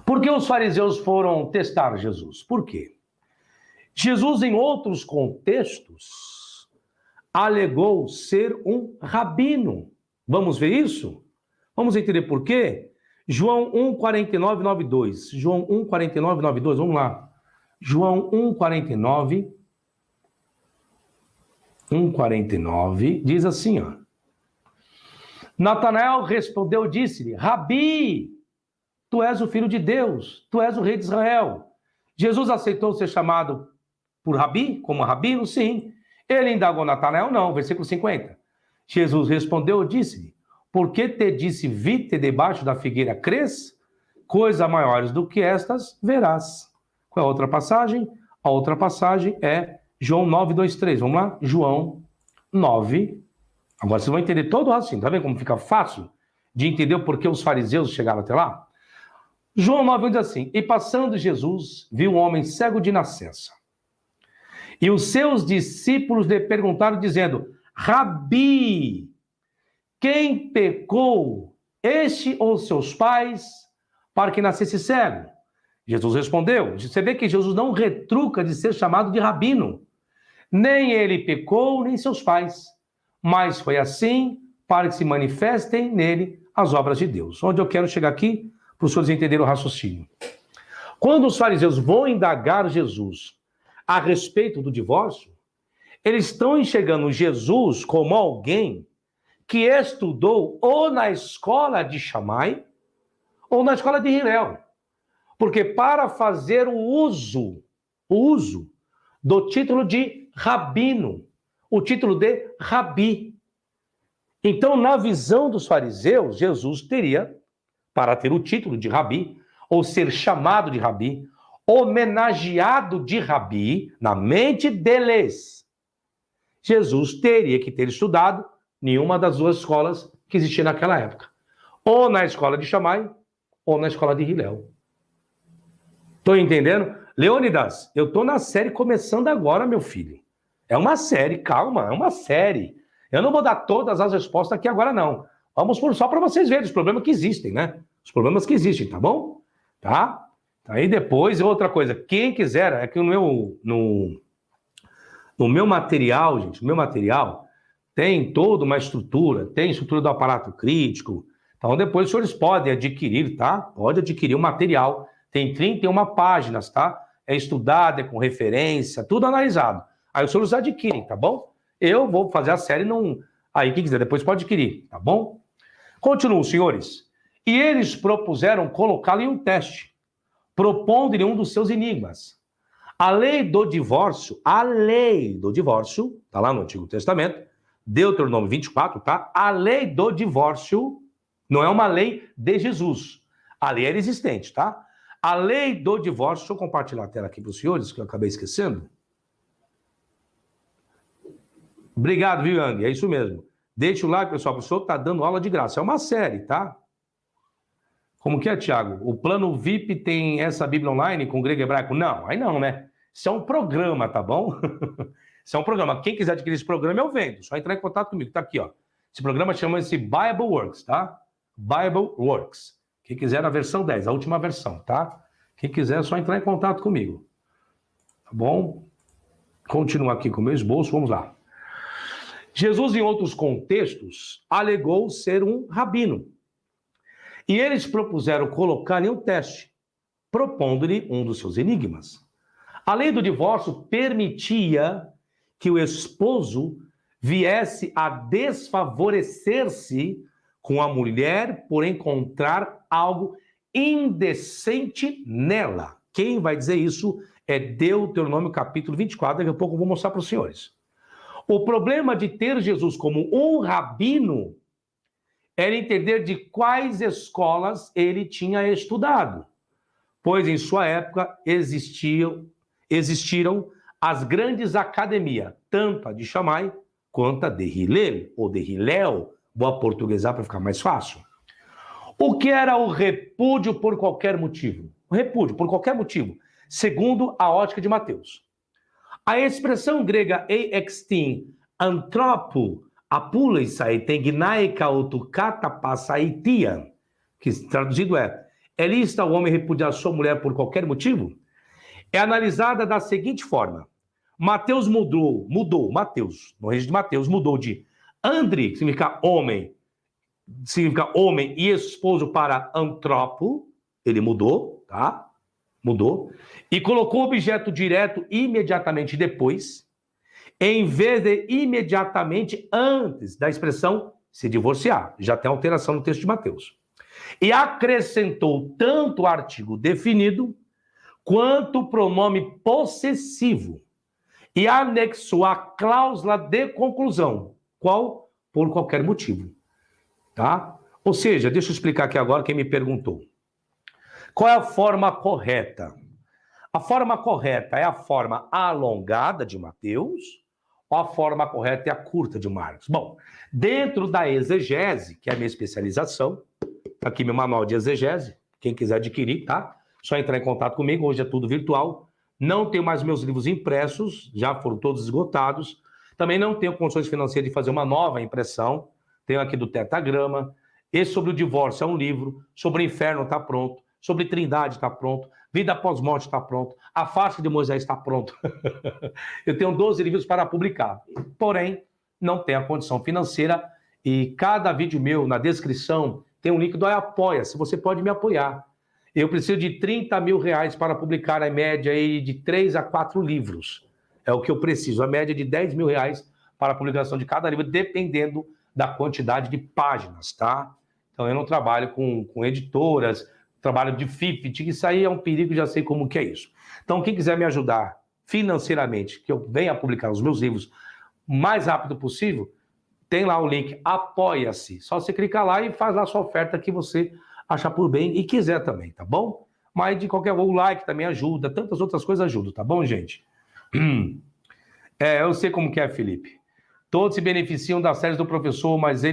Por que os fariseus foram testar Jesus? Por quê? Jesus, em outros contextos, alegou ser um rabino. Vamos ver isso? Vamos entender por quê? João 1:49, 9:2. João 1:49, 9:2. Vamos lá. João 1:49 diz assim, ó. Natanael respondeu e disse-lhe: Rabi, tu és o filho de Deus, tu és o rei de Israel. Jesus aceitou ser chamado por Rabi, como rabino? Sim. Ele indagou Natanael? Não. Versículo 50. Jesus respondeu e disse-lhe: Por que te disse, vi-te debaixo da figueira, crês? Coisas maiores do que estas verás. Qual é a outra passagem? A outra passagem é João 9:2-3. Vamos lá? João 9. Agora vocês vão entender todo o raciocínio. Tá vendo como fica fácil de entender o porquê os fariseus chegaram até lá? João 9 diz assim: e passando Jesus, viu um homem cego de nascença. E os seus discípulos lhe perguntaram, dizendo: Rabi, quem pecou, este ou seus pais, para que nascesse cego? Jesus respondeu. Você vê que Jesus não retruca de ser chamado de rabino. Nem ele pecou, nem seus pais. Mas foi assim para que se manifestem nele as obras de Deus. Onde eu quero chegar aqui, para os senhores entenderem o raciocínio. Quando os fariseus vão indagar Jesus a respeito do divórcio, eles estão enxergando Jesus como alguém que estudou ou na escola de Shammai ou na escola de Hillel. Porque para fazer o uso do título de rabino, o título de rabi. Então, na visão dos fariseus, Jesus teria, para ter o título de rabi, ou ser chamado de rabi, homenageado de rabi, na mente deles, Jesus teria que ter estudado nenhuma das duas escolas que existiam naquela época. Ou na escola de Shammai, ou na escola de Hillel. Estou entendendo? Leônidas, eu estou na série começando agora, meu filho. É uma série, calma, é uma série. Eu não vou dar todas as respostas aqui agora, não. Vamos por só para vocês verem os problemas que existem, né? Os problemas que existem, tá bom? Tá? Aí depois, outra coisa, quem quiser, é que no meu material, gente, o meu material tem toda uma estrutura, tem estrutura do aparato crítico. Então depois os senhores podem adquirir, tá? Pode adquirir o material. Tem 31 páginas, tá? É estudado, é com referência, tudo analisado. Aí os senhores adquirem, tá bom? Eu vou fazer a série num... Aí, quem quiser, depois pode adquirir, tá bom? Continuam, senhores. E eles propuseram colocá-lo em um teste, propondo-lhe um dos seus enigmas. A lei do divórcio, tá lá no Antigo Testamento, Deuteronômio 24, tá? A lei do divórcio não é uma lei de Jesus. A lei era existente, tá? A lei do divórcio, deixa eu compartilhar a tela aqui para os senhores, que eu acabei esquecendo. Obrigado, viu, Yang? É isso mesmo. Deixa o like, pessoal, o senhor está dando aula de graça. É uma série, tá? Como que é, Tiago? O plano VIP tem essa Bíblia online com grego e hebraico? Não, aí não, né? Isso é um programa, tá bom? Isso é um programa. Quem quiser adquirir esse programa, eu vendo. Só entrar em contato comigo. Tá aqui, ó. Esse programa chama-se Bible Works, tá? Bible Works. Quem quiser a versão 10, a última versão, tá? Quem quiser é só entrar em contato comigo. Tá bom? Continuar aqui com o meu esboço, vamos lá. Jesus, em outros contextos, alegou ser um rabino. E eles propuseram colocar em um teste, propondo-lhe um dos seus enigmas. A lei do divórcio permitia que o esposo viesse a desfavorecer-se com a mulher por encontrar algo indecente nela. Quem vai dizer isso é Deuteronômio capítulo 24, daqui a pouco eu vou mostrar para os senhores. O problema de ter Jesus como um rabino era entender de quais escolas ele tinha estudado, pois em sua época existiram as grandes academias, tanto a de Shammai quanto a de Hillel, ou de Hillel, vou aportuguesar para ficar mais fácil. O que era o repúdio por qualquer motivo? O repúdio por qualquer motivo, segundo a ótica de Mateus. A expressão grega extin antropo apuleisai tegnaika otukata passaitia, que traduzido é lista o homem repudiar sua mulher por qualquer motivo, é analisada da seguinte forma. Mateus mudou, Mateus, no registro de Mateus, mudou de andri, que significa homem e esposo, para antropo, ele mudou, tá? Mudou. E colocou o objeto direto imediatamente depois, em vez de imediatamente antes da expressão se divorciar. Já tem alteração no texto de Mateus. E acrescentou tanto o artigo definido quanto o pronome possessivo. E anexou a cláusula de conclusão. Qual? Por qualquer motivo. Tá? Ou seja, deixa eu explicar aqui agora quem me perguntou. Qual é a forma correta? A forma correta é a forma alongada de Mateus ou a forma correta é a curta de Marcos? Bom, dentro da exegese, que é a minha especialização, aqui meu manual de exegese, Quem quiser adquirir, tá? Só entrar em contato comigo, hoje é tudo virtual. Não tenho mais meus livros impressos, já foram todos esgotados. Também não tenho condições financeiras de fazer uma nova impressão. Tenho aqui do Tetagrama. Esse sobre o divórcio é um livro. Sobre o inferno está pronto. Sobre Trindade está pronto. Vida após morte está pronto. A face de Moisés está pronto. Eu tenho 12 livros para publicar. Porém, não tenho a condição financeira. E cada vídeo meu, na descrição, tem um link do Apoia-se. Você pode me apoiar. Eu preciso de 30 mil reais para publicar a média aí de 3 a 4 livros. É o que eu preciso. A média de 10 mil reais para a publicação de cada livro, dependendo da quantidade de páginas, tá? Então, eu não trabalho com editoras, trabalho de FIFT, isso aí é um perigo, já sei como que é isso. Então, quem quiser me ajudar financeiramente, que eu venha a publicar os meus livros o mais rápido possível, tem lá o link Apoia-se. Só você clicar lá e faz lá a sua oferta que você achar por bem e quiser também, tá bom? Mas de qualquer forma, o like também ajuda, tantas outras coisas ajudam, tá bom, gente? Eu sei como que é, Felipe. Todos se beneficiam das séries do professor, mas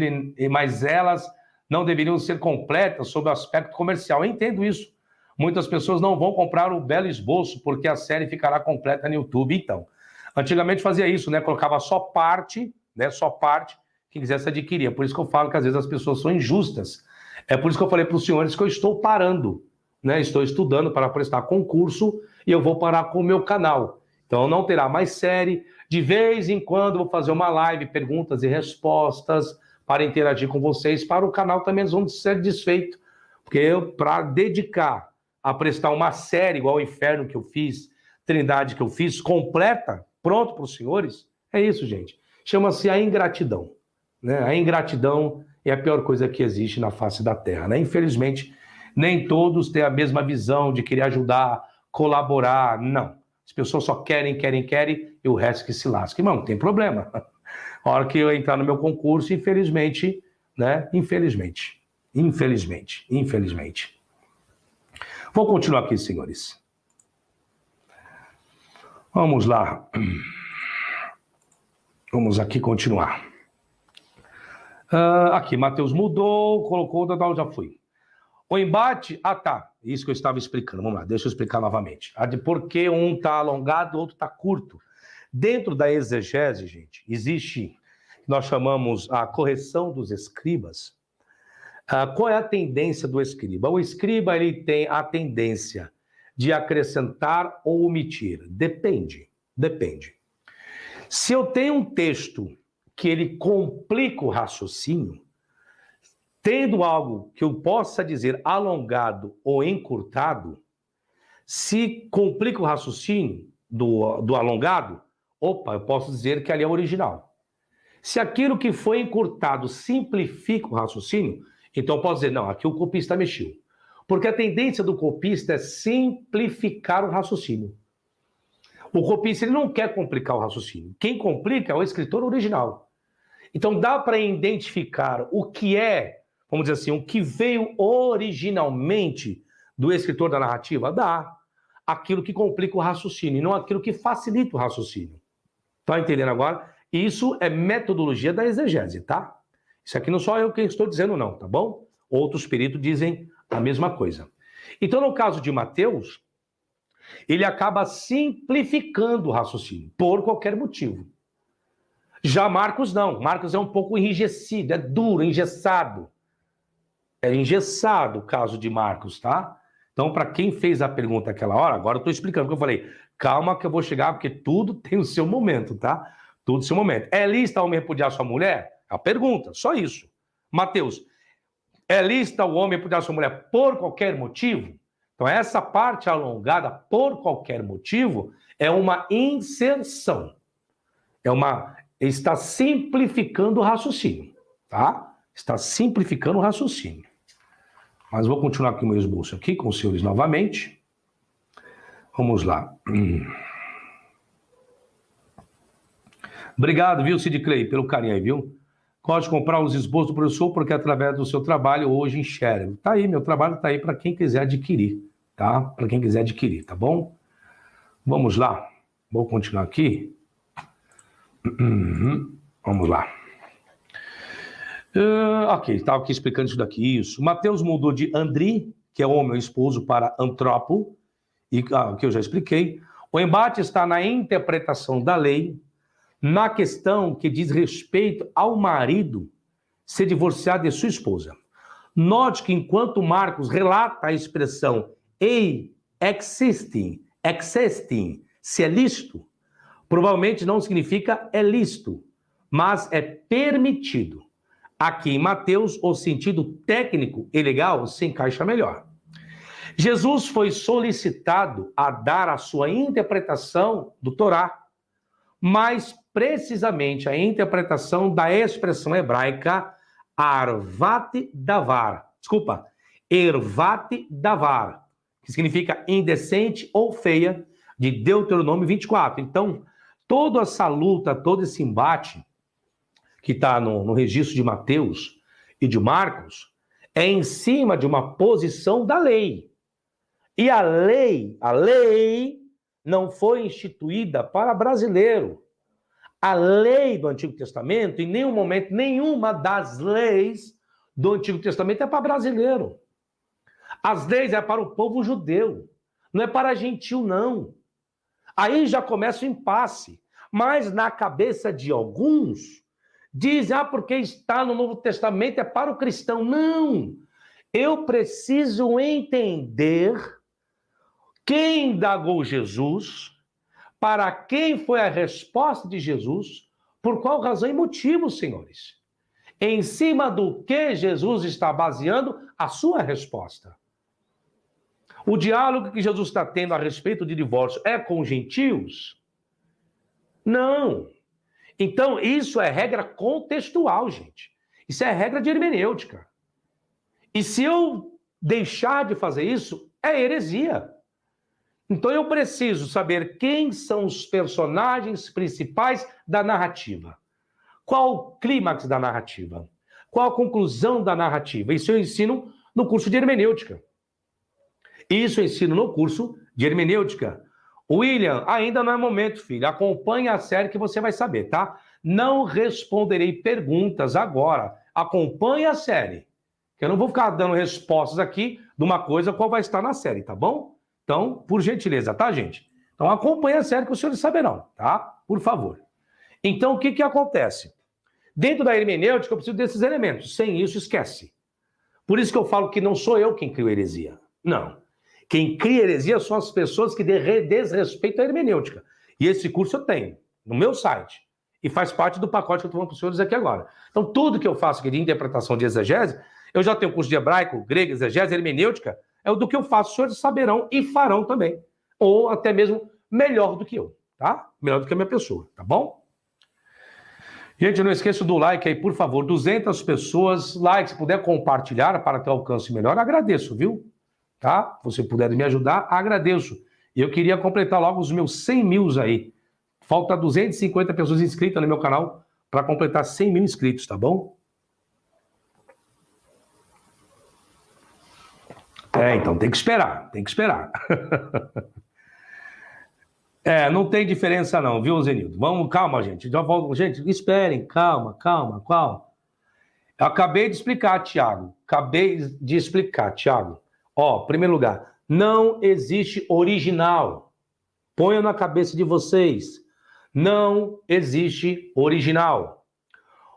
elas não deveriam ser completas sob o aspecto comercial. Eu entendo isso. Muitas pessoas não vão comprar o belo esboço porque a série ficará completa no YouTube. Então, antigamente fazia isso, né? Colocava só parte, né? Só parte, quem quisesse adquirir. É por isso que eu falo que às vezes as pessoas são injustas. É por isso que eu falei para os senhores que eu estou parando, né? Estou estudando para prestar concurso e eu vou parar com o meu canal. Então não terá mais série. De vez em quando vou fazer uma live, perguntas e respostas, para interagir com vocês, para o canal também eles vão ser desfeito. Porque eu, para dedicar a prestar uma série igual o Inferno que eu fiz, Trindade que eu fiz, completa, pronto para os senhores, é isso, gente. Chama-se a ingratidão, né? A ingratidão é a pior coisa que existe na face da Terra, né? Infelizmente, nem todos têm a mesma visão de querer ajudar, colaborar, não. As pessoas só querem, e o resto que se lasca. Irmão, não tem problema. A hora que eu entrar no meu concurso, infelizmente, né? Infelizmente. Vou continuar aqui, senhores. Vamos lá. Vamos aqui continuar. Aqui, Mateus mudou, colocou, já fui. O embate... tá. Isso que eu estava explicando. Vamos lá, deixa eu explicar novamente. De por que um está alongado, o outro está curto. Dentro da exegese, gente, existe, nós chamamos a correção dos escribas. Qual é a tendência do escriba? O escriba ele tem a tendência de acrescentar ou omitir. Depende. Se eu tenho um texto que ele complica o raciocínio, tendo algo que eu possa dizer alongado ou encurtado, se complica o raciocínio do alongado, eu posso dizer que ali é original. Se aquilo que foi encurtado simplifica o raciocínio, então eu posso dizer, não, aqui o copista mexeu. Porque a tendência do copista é simplificar o raciocínio. O copista ele não quer complicar o raciocínio. Quem complica é o escritor original. Então dá para identificar o que é, vamos dizer assim, o que veio originalmente do escritor da narrativa? Dá. Aquilo que complica o raciocínio, e não aquilo que facilita o raciocínio. Tá entendendo agora? Isso é metodologia da exegese, tá? Isso aqui não sou eu que estou dizendo não, tá bom? Outros peritos dizem a mesma coisa. Então, no caso de Mateus, ele acaba simplificando o raciocínio, por qualquer motivo. Já Marcos não. Marcos é um pouco enrijecido, é duro, engessado. É engessado o caso de Marcos, tá? Então, para quem fez a pergunta aquela hora, agora eu estou explicando, porque eu falei, calma que eu vou chegar, porque tudo tem o seu momento, tá? Tudo o seu momento. É lícito o homem repudiar sua mulher? É a pergunta, só isso. Mateus, é lícito o homem repudiar sua mulher por qualquer motivo? Então, essa parte alongada, por qualquer motivo, é uma inserção. Está simplificando o raciocínio, tá? Está simplificando o raciocínio. Mas vou continuar aqui o meu esboço aqui com os senhores novamente. Vamos lá. Obrigado, viu, Cid Clay, pelo carinho aí, viu? Gosto de comprar os esboços do professor porque através do seu trabalho hoje enxergo. Tá aí, meu trabalho tá aí para quem quiser adquirir, tá? Para quem quiser adquirir, tá bom? Vamos lá. Vou continuar aqui. Vamos lá. Ok, estava aqui explicando isso daqui. Isso. Mateus mudou de Andri, que é homem ou esposo, para antropo, e que eu já expliquei. O embate está na interpretação da lei, na questão que diz respeito ao marido ser divorciado de sua esposa. Note que enquanto Marcos relata a expressão ei existing, se é lícito, provavelmente não significa é lícito, mas é permitido. Aqui em Mateus, o sentido técnico e legal se encaixa melhor. Jesus foi solicitado a dar a sua interpretação do Torá, mais precisamente a interpretação da expressão hebraica arvat davar. Desculpa, ervat davar, que significa indecente ou feia, de Deuteronômio 24. Então, toda essa luta, todo esse embate que está no registro de Mateus e de Marcos, é em cima de uma posição da lei. E a lei não foi instituída para brasileiro. A lei do Antigo Testamento, em nenhum momento, nenhuma das leis do Antigo Testamento é para brasileiro. As leis é para o povo judeu, não é para gentil, não. Aí já começa o impasse. Mas na cabeça de alguns, dizem, porque está no Novo Testamento, é para o cristão. Não! Eu preciso entender quem indagou Jesus, para quem foi a resposta de Jesus, por qual razão e motivo, senhores. Em cima do que Jesus está baseando a sua resposta. O diálogo que Jesus está tendo a respeito de divórcio é com gentios? Não. Então, isso é regra contextual, gente. Isso é regra de hermenêutica. E se eu deixar de fazer isso, é heresia. Então, eu preciso saber quem são os personagens principais da narrativa. Qual o clímax da narrativa? Qual a conclusão da narrativa? Isso eu ensino no curso de hermenêutica. Isso eu ensino no curso de hermenêutica. William, ainda não é momento, filho. Acompanhe a série que você vai saber, tá? Não responderei perguntas agora. Acompanhe a série. Que eu não vou ficar dando respostas aqui de uma coisa qual vai estar na série, tá bom? Então, por gentileza, tá, gente? Então, acompanhe a série que os senhores saberão, tá? Por favor. Então, o que acontece? Dentro da hermenêutica, eu preciso desses elementos. Sem isso, esquece. Por isso que eu falo que não sou eu quem cria heresia. Não. Quem cria heresia são as pessoas que desrespeitam a hermenêutica. E esse curso eu tenho no meu site. E faz parte do pacote que eu estou falando para os senhores aqui agora. Então, tudo que eu faço aqui de interpretação de exegese, eu já tenho curso de hebraico, grego, exegese, hermenêutica, é o do que eu faço, os senhores saberão e farão também. Ou até mesmo melhor do que eu, tá? Melhor do que a minha pessoa, tá bom? Gente, não esqueça do like aí, por favor. 200 pessoas, like, se puder compartilhar para ter alcance melhor, agradeço, viu? Tá? Se você puder me ajudar, agradeço. E eu queria completar logo os meus 100 mil aí. Falta 250 pessoas inscritas no meu canal para completar 100 mil inscritos, tá bom? Então tem que esperar, tem que esperar. Não tem diferença não, viu, Zenildo? Vamos, calma, gente. Já volto. Gente, esperem, calma. Eu acabei de explicar, Tiago. Primeiro lugar, não existe original. Ponham na cabeça de vocês. Não existe original.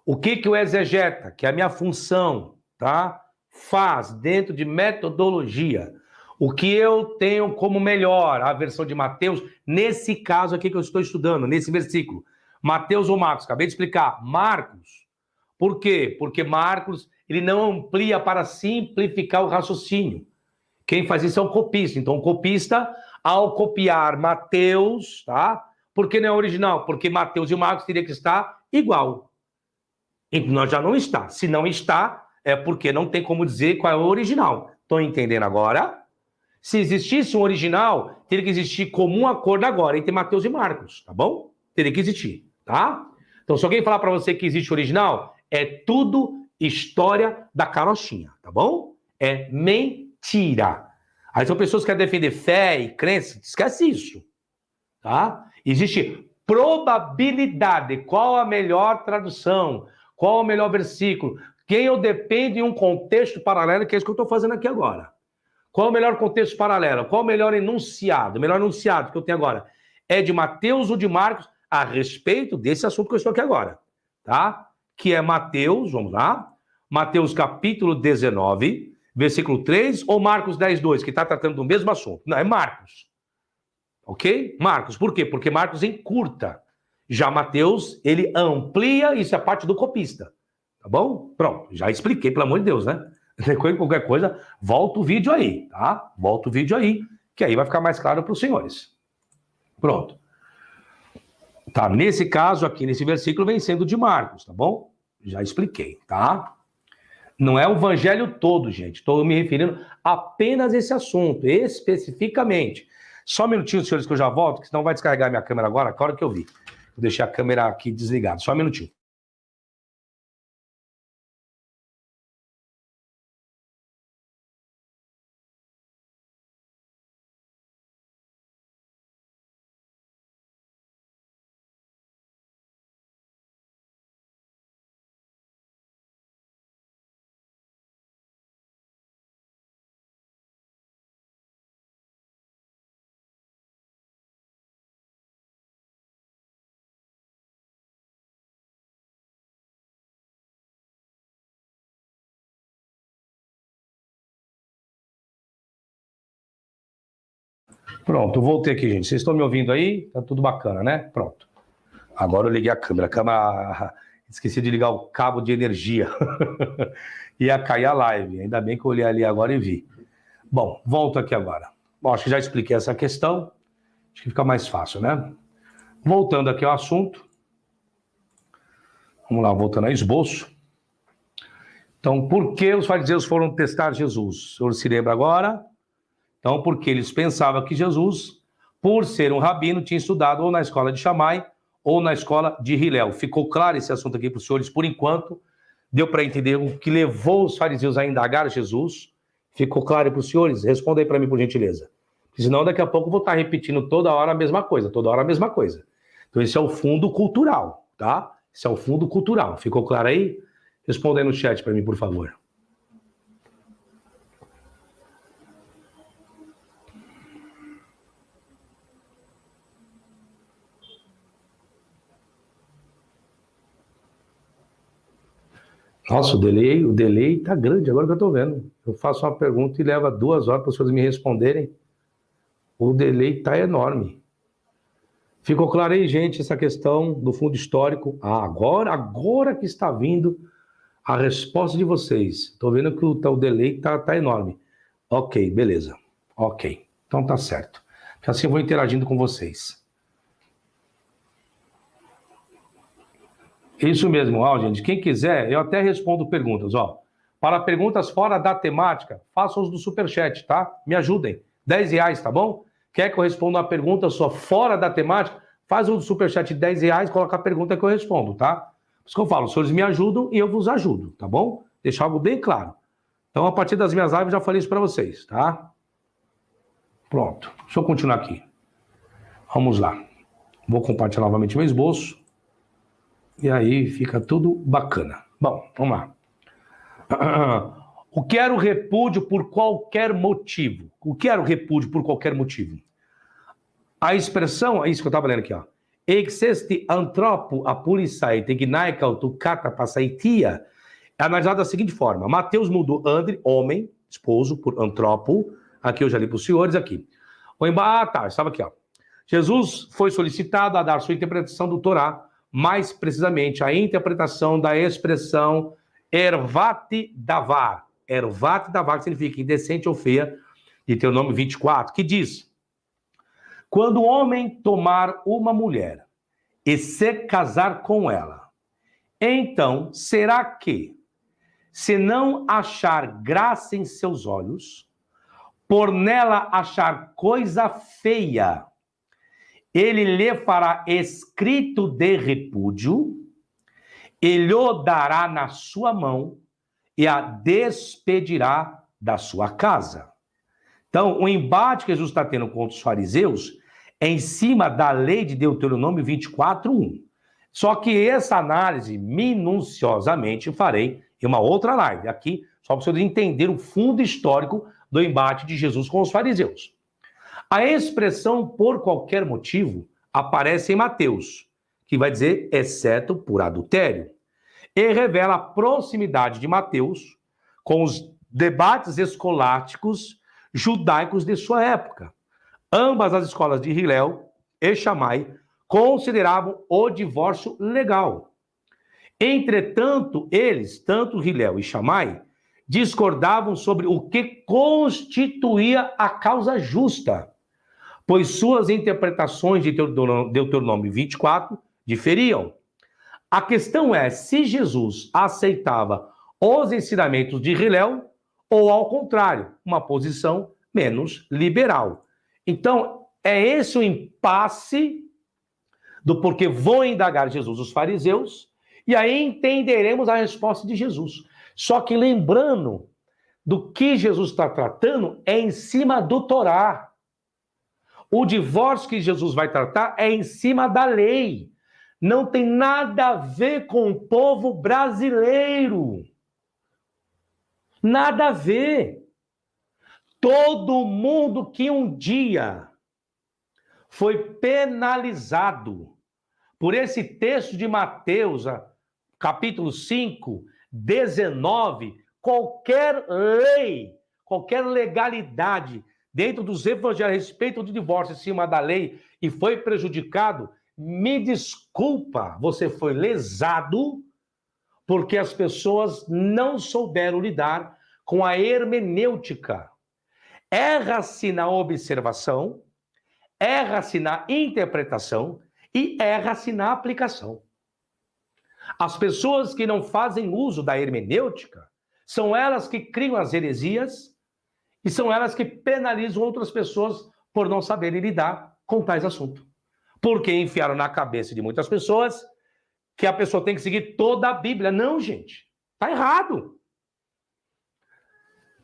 O que o exegeta, que é a minha função, tá? Faz dentro de metodologia. O que eu tenho como melhor, a versão de Mateus, nesse caso aqui que eu estou estudando, nesse versículo. Mateus ou Marcos, acabei de explicar. Marcos. Por quê? Porque Marcos, ele não amplia para simplificar o raciocínio. Quem faz isso é um copista. Então, o copista, ao copiar Mateus, tá? Por que não é original? Porque Mateus e Marcos teria que estar igual. Então, já não está. Se não está, é porque não tem como dizer qual é o original. Estão entendendo agora? Se existisse um original, teria que existir comum acordo agora entre Mateus e Marcos, tá bom? Teria que existir, tá? Então, se alguém falar para você que existe original, é tudo história da carochinha, tá bom? É mentira. Aí são pessoas que querem defender fé e crença, esquece isso, tá? Existe probabilidade, qual a melhor tradução, qual o melhor versículo, quem eu dependo em um contexto paralelo, que é isso que eu estou fazendo aqui agora. Qual é o melhor contexto paralelo? Qual é o melhor enunciado? O melhor enunciado que eu tenho agora é de Mateus ou de Marcos a respeito desse assunto que eu estou aqui agora, tá? Que é Mateus, vamos lá, Mateus capítulo 19, versículo 3, ou Marcos 10, 2, que está tratando do mesmo assunto. Não, é Marcos. Ok? Marcos. Por quê? Porque Marcos encurta. Já Mateus, ele amplia, isso é parte do copista. Tá bom? Pronto, já expliquei, pelo amor de Deus, né? Depois de qualquer coisa, volta o vídeo aí, tá? Volta o vídeo aí, que aí vai ficar mais claro para os senhores. Pronto. Tá, nesse caso aqui, nesse versículo, vem sendo de Marcos, tá bom? Já expliquei, tá? Não é o evangelho todo, gente. Estou me referindo apenas a esse assunto, especificamente. Só um minutinho, senhores, que eu já volto, que senão vai descarregar minha câmera agora, a hora que eu vi. Vou deixar a câmera aqui desligada. Só um minutinho. Pronto, voltei aqui, gente. Vocês estão me ouvindo aí? Tá tudo bacana, né? Pronto. Agora eu liguei a câmera. A câmera... Esqueci de ligar o cabo de energia. Ia cair a live. Ainda bem que eu olhei ali agora e vi. Bom, volto aqui agora. Bom, acho que já expliquei essa questão. Acho que fica mais fácil, né? Voltando aqui ao assunto. Vamos lá, voltando ao esboço. Então, por que os fariseus foram testar Jesus? O senhor se lembra agora? Então, porque eles pensavam que Jesus, por ser um rabino, tinha estudado ou na escola de Shammai ou na escola de Hillel. Ficou claro esse assunto aqui para os senhores por enquanto? Deu para entender o que levou os fariseus a indagar Jesus? Ficou claro para os senhores? Responda aí para mim, por gentileza. Porque senão, daqui a pouco, eu vou estar repetindo toda hora a mesma coisa, toda hora a mesma coisa. Então, esse é o fundo cultural, tá? Esse é o fundo cultural. Ficou claro aí? Responda aí no chat para mim, por favor. Nossa, o delay tá grande, agora que eu tô vendo. Eu faço uma pergunta e leva 2 horas para as pessoas me responderem. O delay tá enorme. Ficou claro aí, gente, essa questão do fundo histórico? Ah, agora que está vindo a resposta de vocês. Tô vendo que o delay tá enorme. Ok, beleza. Ok, então tá certo. Assim eu vou interagindo com vocês. Isso mesmo, ó, gente. Quem quiser, eu até respondo perguntas, ó. Para perguntas fora da temática, façam-os do Superchat, tá? Me ajudem. R$10, tá bom? Quer que eu responda uma pergunta só fora da temática? Faz um do Superchat de R$10, coloca a pergunta que eu respondo, tá? Por isso que eu falo, os senhores me ajudam e eu vos ajudo, tá bom? Deixar algo bem claro. Então, a partir das minhas lives, eu já falei isso para vocês, tá? Pronto. Deixa eu continuar aqui. Vamos lá. Vou compartilhar novamente meu esboço. E aí fica tudo bacana. Bom, vamos lá. O que era o repúdio por qualquer motivo? O que era o repúdio por qualquer motivo? A expressão, é isso que eu estava lendo aqui, ó. Existe antropo apulisai tegnaikal tu kata passaitia, é analisado da seguinte forma. Mateus mudou Andre, homem, esposo, por antropo. Aqui eu já li para os senhores, aqui. Tá, estava aqui, ó. Jesus foi solicitado a dar sua interpretação do Torá, mais precisamente a interpretação da expressão ervat davar. Ervat davar, que significa indecente ou feia, de Deuteronômio 24, que diz: quando o homem tomar uma mulher e se casar com ela, então será que, se não achar graça em seus olhos, por nela achar coisa feia, ele lhe fará escrito de repúdio, ele o dará na sua mão e a despedirá da sua casa. Então, o embate que Jesus está tendo contra os fariseus é em cima da lei de Deuteronômio 24:1. Só que essa análise, minuciosamente, farei em uma outra live. Aqui, só para vocês entenderem o fundo histórico do embate de Jesus com os fariseus. A expressão por qualquer motivo aparece em Mateus, que vai dizer exceto por adultério, e revela a proximidade de Mateus com os debates escolásticos judaicos de sua época. Ambas as escolas de Hillel e Shammai consideravam o divórcio legal. Entretanto, eles, tanto Hillel e Shammai, discordavam sobre o que constituía a causa justa, pois suas interpretações de Deuteronômio 24 diferiam. A questão é se Jesus aceitava os ensinamentos de Hillel ou, ao contrário, uma posição menos liberal. Então, é esse o impasse do porquê vão indagar Jesus os fariseus, e aí entenderemos a resposta de Jesus. Só que lembrando do que Jesus está tratando é em cima do Torá. O divórcio que Jesus vai tratar é em cima da lei. Não tem nada a ver com o povo brasileiro. Nada a ver. Todo mundo que um dia foi penalizado por esse texto de Mateus, capítulo 5, 19, qualquer lei, qualquer legalidade dentro dos evangelhos a respeito do divórcio em cima da lei e foi prejudicado, me desculpa, você foi lesado porque as pessoas não souberam lidar com a hermenêutica. Erra-se na observação, erra-se na interpretação e erra-se na aplicação. As pessoas que não fazem uso da hermenêutica são elas que criam as heresias e são elas que penalizam outras pessoas por não saberem lidar com tais assuntos. Porque enfiaram na cabeça de muitas pessoas que a pessoa tem que seguir toda a Bíblia. Não, gente. Está errado.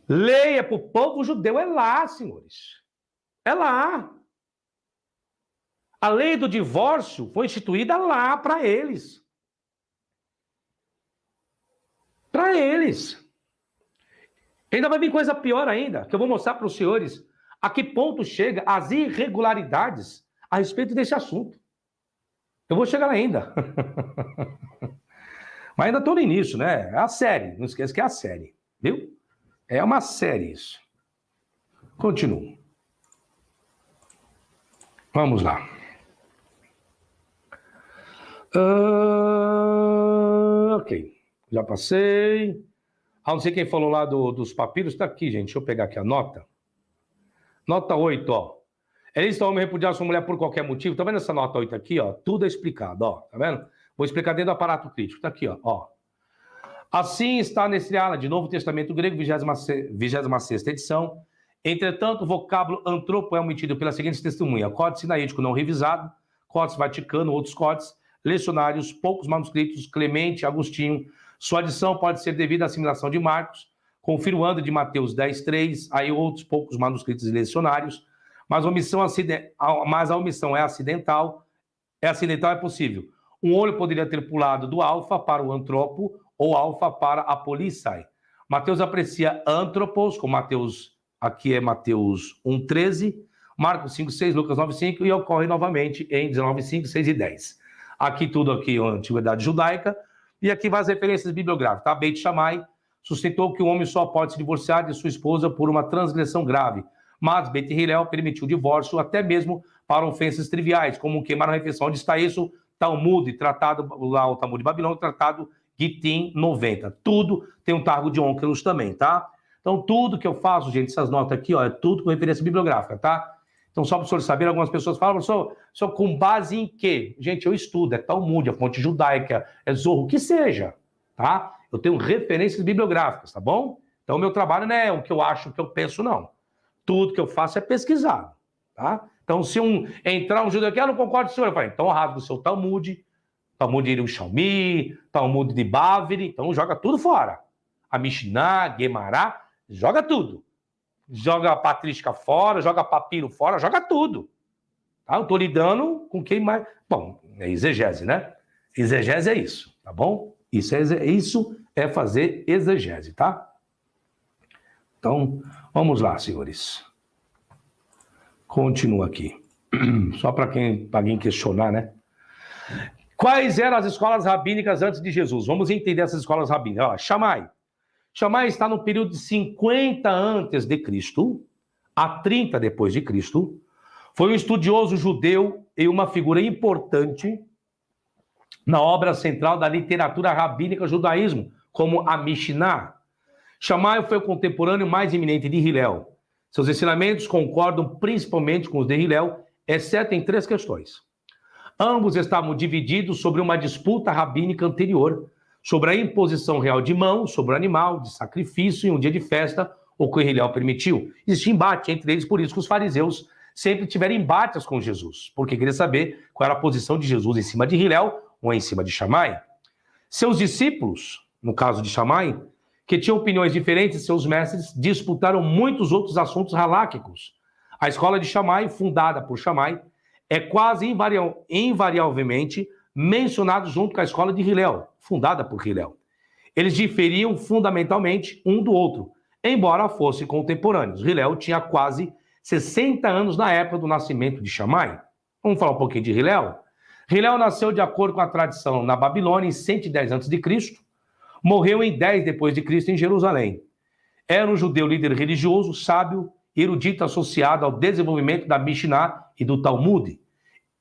Leia para o povo judeu, é lá, senhores. É lá. A lei do divórcio foi instituída lá para eles. Para eles. Ainda vai vir coisa pior ainda, que eu vou mostrar para os senhores a que ponto chega as irregularidades a respeito desse assunto. Eu vou chegar lá ainda. Mas ainda estou no início, né? É a série. Não esqueça que é a série. Viu? É uma série isso. Continuo. Vamos lá. Ok. Já passei. Não sei quem falou lá dos papiros. Está aqui, gente. Deixa eu pegar aqui a nota. Nota 8, ó. Eles estão me repudiando sua mulher por qualquer motivo. Tá vendo essa nota 8 aqui, ó? Tudo é explicado, ó. Tá vendo? Vou explicar dentro do aparato crítico. Tá aqui, ó. Assim está nesse ala de Novo Testamento grego, 26ª edição. Entretanto, o vocábulo antropo é omitido pelas seguintes testemunhas: Códice Sinaítico não revisado, Códice Vaticano, outros códices, lecionários, poucos manuscritos, Clemente, Agostinho. Sua adição pode ser devida à assimilação de Marcos, confirmando de Mateus 10:3, aí outros poucos manuscritos e lecionários, mas a omissão é acidental. É possível. Um olho poderia ter pulado do alfa para o antropo, ou alfa para a polissai. Mateus aprecia antropos, com Mateus, aqui é Mateus 1:13, Marcos 5:6, Lucas 9:5, e ocorre novamente em 19:5, 6 e 10. Aqui tudo aqui, a antiguidade judaica, e aqui vai as referências bibliográficas, tá? Beit Shammai sustentou que o homem só pode se divorciar de sua esposa por uma transgressão grave, mas Beit Hillel permitiu o divórcio até mesmo para ofensas triviais, como queimar a refeição. Onde está isso? Talmud, tratado lá, o Talmud de Babilônia, tratado Gitin 90. Tudo tem um Targum de Onkelos também, tá? Então, tudo que eu faço, gente, essas notas aqui, ó, é tudo com referência bibliográfica, tá? Então, só para o senhor saber, algumas pessoas falam, professor, com base em quê? Gente, eu estudo, é Talmud, é fonte judaica, é Zorro, o que seja, tá? Eu tenho referências bibliográficas, tá bom? Então, o meu trabalho não é o que eu acho, o que eu penso, não. Tudo que eu faço é pesquisado, tá? Então, se entrar um judeu aqui, eu não concordo com o senhor, eu falo, então rasga o seu Talmud de Yerushalmi, Talmud de Bavli, então joga tudo fora. A Mishnah, Guemará, joga tudo. Joga a patrística fora, joga papiro fora, joga tudo. Tá? Eu estou lidando com quem mais... Bom, é exegese, né? Exegese é isso, tá bom? Isso é fazer exegese, tá? Então, vamos lá, senhores. Continua aqui. Só para alguém questionar, né? Quais eram as escolas rabínicas antes de Jesus? Vamos entender essas escolas rabínicas. Ó, Shammai. Shammai está no período de 50 antes de Cristo a 30 depois de Cristo. Foi um estudioso judeu e uma figura importante na obra central da literatura rabínica judaísmo, como a Mishnah. Shammai foi o contemporâneo mais eminente de Hillel. Seus ensinamentos concordam principalmente com os de Hillel, exceto em 3 questões. Ambos estavam divididos sobre uma disputa rabínica anterior, sobre a imposição real de mão sobre o animal, de sacrifício em um dia de festa, o que Hillel permitiu. Existia embate entre eles, por isso que os fariseus sempre tiveram embates com Jesus, porque queria saber qual era a posição de Jesus em cima de Hillel ou em cima de Shammai. Seus discípulos, no caso de Shammai, que tinham opiniões diferentes de seus mestres, disputaram muitos outros assuntos haláquicos. A escola de Shammai, fundada por Shammai, é quase invariavelmente mencionado junto com a escola de Hillel, fundada por Hillel. Eles diferiam fundamentalmente um do outro, embora fossem contemporâneos. Hillel tinha quase 60 anos na época do nascimento de Shammai. Vamos falar um pouquinho de Hillel? Hillel nasceu de acordo com a tradição na Babilônia em 110 a.C., morreu em 10 depois de Cristo em Jerusalém. Era um judeu líder religioso, sábio, erudito associado ao desenvolvimento da Mishnah e do Talmud,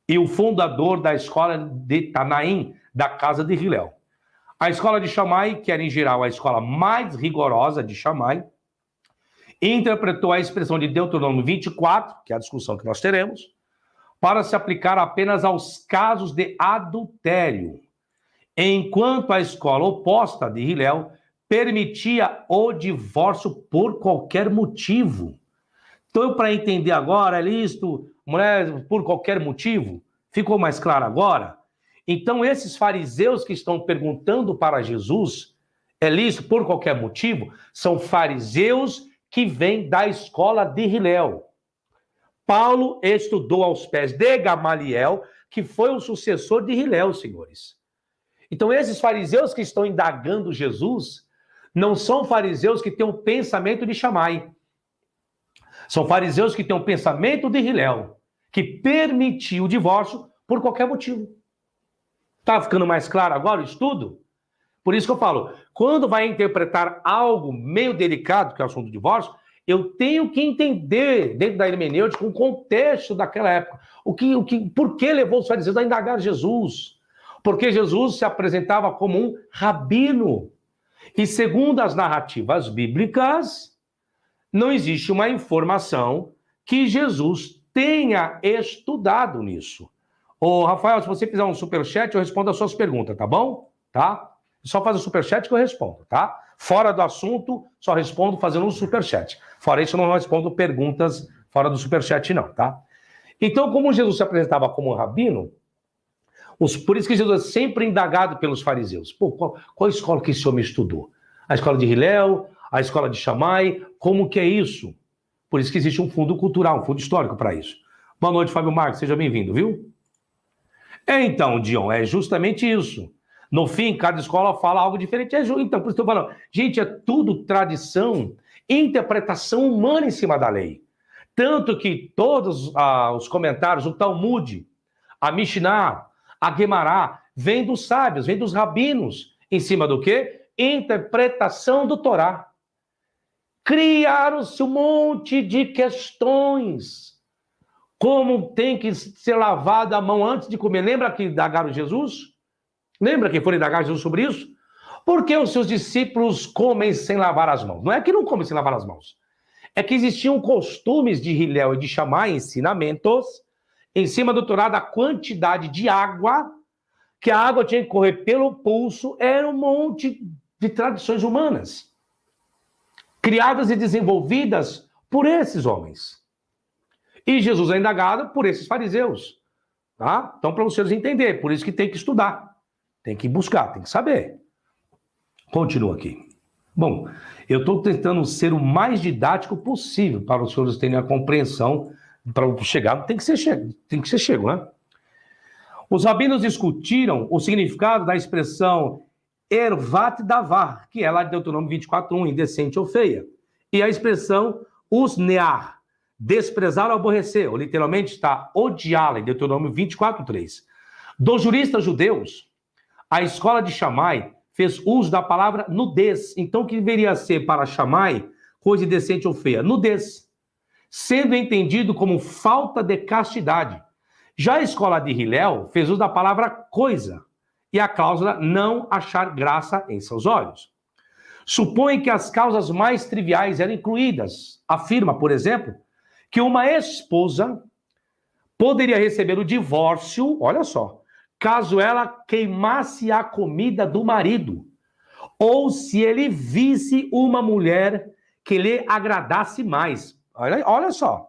e o fundador da escola de Tanaim, da casa de Hillel. A escola de Shammai, que era em geral a escola mais rigorosa de Shammai, interpretou a expressão de Deuteronômio 24, que é a discussão que nós teremos, para se aplicar apenas aos casos de adultério, enquanto a escola oposta de Hillel permitia o divórcio por qualquer motivo. Então, para entender agora, é lícito, mulher, por qualquer motivo? Ficou mais claro agora? Então, esses fariseus que estão perguntando para Jesus, é lícito por qualquer motivo? São fariseus que vêm da escola de Hillel. Paulo estudou aos pés de Gamaliel, que foi o sucessor de Hillel, senhores. Então, esses fariseus que estão indagando Jesus, não são fariseus que têm o pensamento de Shammai. São fariseus que têm o pensamento de Hillel, que permitiu o divórcio por qualquer motivo. Está ficando mais claro agora o estudo? Por isso que eu falo, quando vai interpretar algo meio delicado, que é o assunto do divórcio, eu tenho que entender, dentro da hermenêutica, o contexto daquela época. Por que levou os fariseus a indagar Jesus? Porque Jesus se apresentava como um rabino. E segundo as narrativas bíblicas, não existe uma informação que Jesus tenha estudado nisso. Ô, Rafael, se você fizer um superchat, eu respondo as suas perguntas, tá bom? Tá? Só faz o superchat que eu respondo, tá? Fora do assunto, só respondo fazendo um superchat. Fora isso, eu não respondo perguntas fora do superchat, não, tá? Então, como Jesus se apresentava como um rabino, por isso que Jesus é sempre indagado pelos fariseus. Pô, qual escola que esse homem estudou? A escola de Hillel? A escola de Shammai? Como que é isso? Por isso que existe um fundo cultural, um fundo histórico para isso. Boa noite, Fábio Marques, seja bem-vindo, viu? Então, Dion, é justamente isso. No fim, cada escola fala algo diferente. Então, por isso que eu estou falando, gente, é tudo tradição, interpretação humana em cima da lei. Tanto que todos os comentários, o Talmud, a Mishnah, a Guemará, vem dos sábios, vem dos rabinos, em cima do quê? Interpretação do Torá. Criaram-se um monte de questões. Como tem que ser lavada a mão antes de comer? Lembra que indagaram Jesus? Lembra que foram indagar Jesus sobre isso? Por que os seus discípulos comem sem lavar as mãos? Não é que não comem sem lavar as mãos. É que existiam costumes de Hillel e de Shammai, ensinamentos, em cima do Torá, da quantidade de água, que a água tinha que correr pelo pulso, era um monte de tradições humanas, criadas e desenvolvidas por esses homens. E Jesus é indagado por esses fariseus. Tá? Então, para vocês entenderem, por isso que tem que estudar, tem que buscar, tem que saber. Continua aqui. Bom, eu estou tentando ser o mais didático possível para os senhores terem a compreensão, para chegar, tem que ser chego, né? Os rabinos discutiram o significado da expressão ervat davar, que é lá de Deuteronômio 24:1, indecente ou feia, E a expressão usnear, desprezar ou aborrecer, ou literalmente está odiá-la, em Deuteronômio 24:3. Dos juristas judeus, a escola de Shammai fez uso da palavra nudez. Então, o que deveria ser para Shammai coisa indecente ou feia? Nudez, sendo entendido como falta de castidade. Já a escola de Hillel fez uso da palavra coisa, e a cláusula não achar graça em seus olhos. Supõe que as causas mais triviais eram incluídas. Afirma, por exemplo, que uma esposa poderia receber o divórcio, olha só, caso ela queimasse a comida do marido, ou se ele visse uma mulher que lhe agradasse mais. Olha só.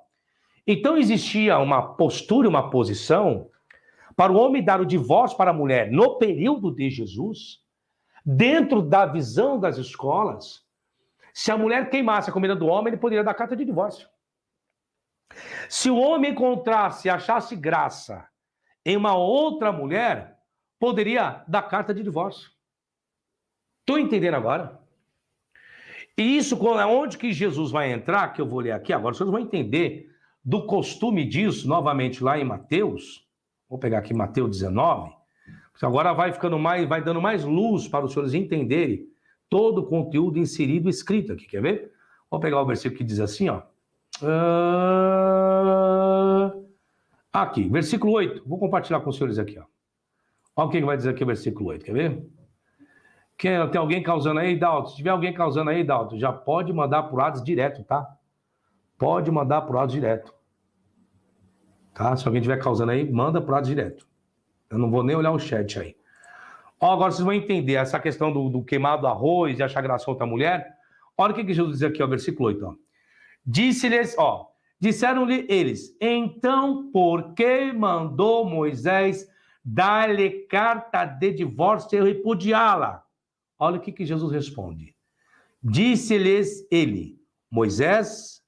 Então existia uma postura, uma posição para o homem dar o divórcio para a mulher no período de Jesus, dentro da visão das escolas. Se a mulher queimasse a comida do homem, ele poderia dar carta de divórcio. Se o homem encontrasse e achasse graça em uma outra mulher, poderia dar carta de divórcio. Estou entendendo agora? E isso, onde que Jesus vai entrar, que eu vou ler aqui agora, vocês vão entender do costume disso, novamente lá em Mateus. Vou pegar aqui Mateus 19, agora vai dando mais luz para os senhores entenderem todo o conteúdo inserido escrito aqui, quer ver? Vou pegar o versículo que diz assim, ó. Aqui, versículo 8. Vou compartilhar com os senhores aqui, ó. Olha o que vai dizer aqui o versículo 8, quer ver? Tem alguém causando aí, Dalton? Se tiver alguém causando aí, Dalton, já pode mandar por WhatsApp direto, tá? Pode mandar por WhatsApp direto. Tá? Se alguém estiver causando aí, manda por WhatsApp direto. Eu não vou nem olhar o chat aí. Ó, agora vocês vão entender essa questão do queimado arroz e achar graça outra mulher. Olha o que Jesus diz aqui, ó, versículo 8, ó. Disse-lhes, ó, disseram-lhe eles, então por que mandou Moisés dar-lhe carta de divórcio e repudiá-la? Olha o que Jesus responde. Disse-lhes ele, Moisés,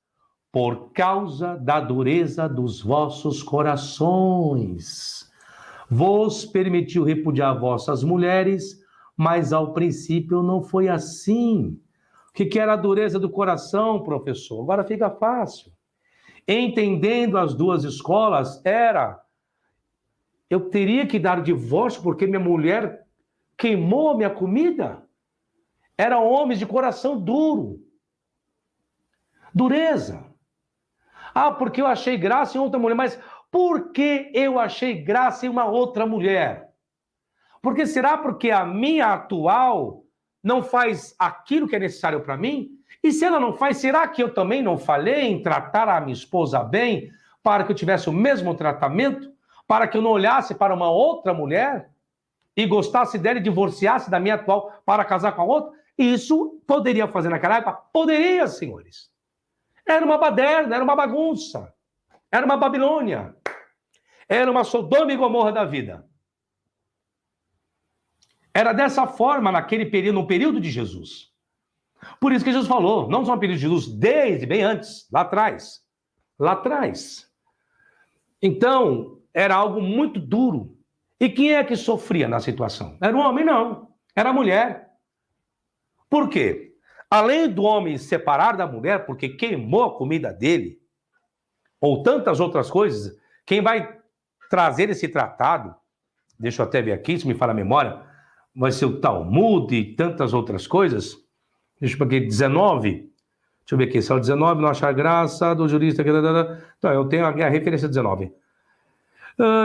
por causa da dureza dos vossos corações, vos permitiu repudiar vossas mulheres, mas ao princípio não foi assim. O que era a dureza do coração, professor? Agora fica fácil. Entendendo as duas escolas, eu teria que dar divórcio porque minha mulher queimou a minha comida? Eram homens de coração duro. Dureza. Ah, porque eu achei graça em outra mulher. Mas por que eu achei graça em uma outra mulher? Porque será porque a minha atual não faz aquilo que é necessário para mim? E se ela não faz, será que eu também não falei em tratar a minha esposa bem para que eu tivesse o mesmo tratamento? Para que eu não olhasse para uma outra mulher e gostasse dela e divorciasse da minha atual para casar com a outra? Isso poderia fazer naquela época? Poderia, senhores. Era uma baderna, era uma bagunça. Era uma Babilônia. Era uma Sodoma e Gomorra da vida. Era dessa forma naquele período, no período de Jesus. Por isso que Jesus falou, não só no período de Jesus, desde bem antes, lá atrás. Lá atrás. Então, era algo muito duro. E quem é que sofria na situação? Era o homem? Não. Era a mulher. Por quê? Além do homem separar da mulher, porque queimou a comida dele, ou tantas outras coisas, quem vai trazer esse tratado, deixa eu até ver aqui, se me fala a memória, vai ser o Talmud e tantas outras coisas. Deixa eu ver aqui, 19. Deixa eu ver aqui, só 19, não achar graça do jurista. Então, eu tenho aqui a referência 19.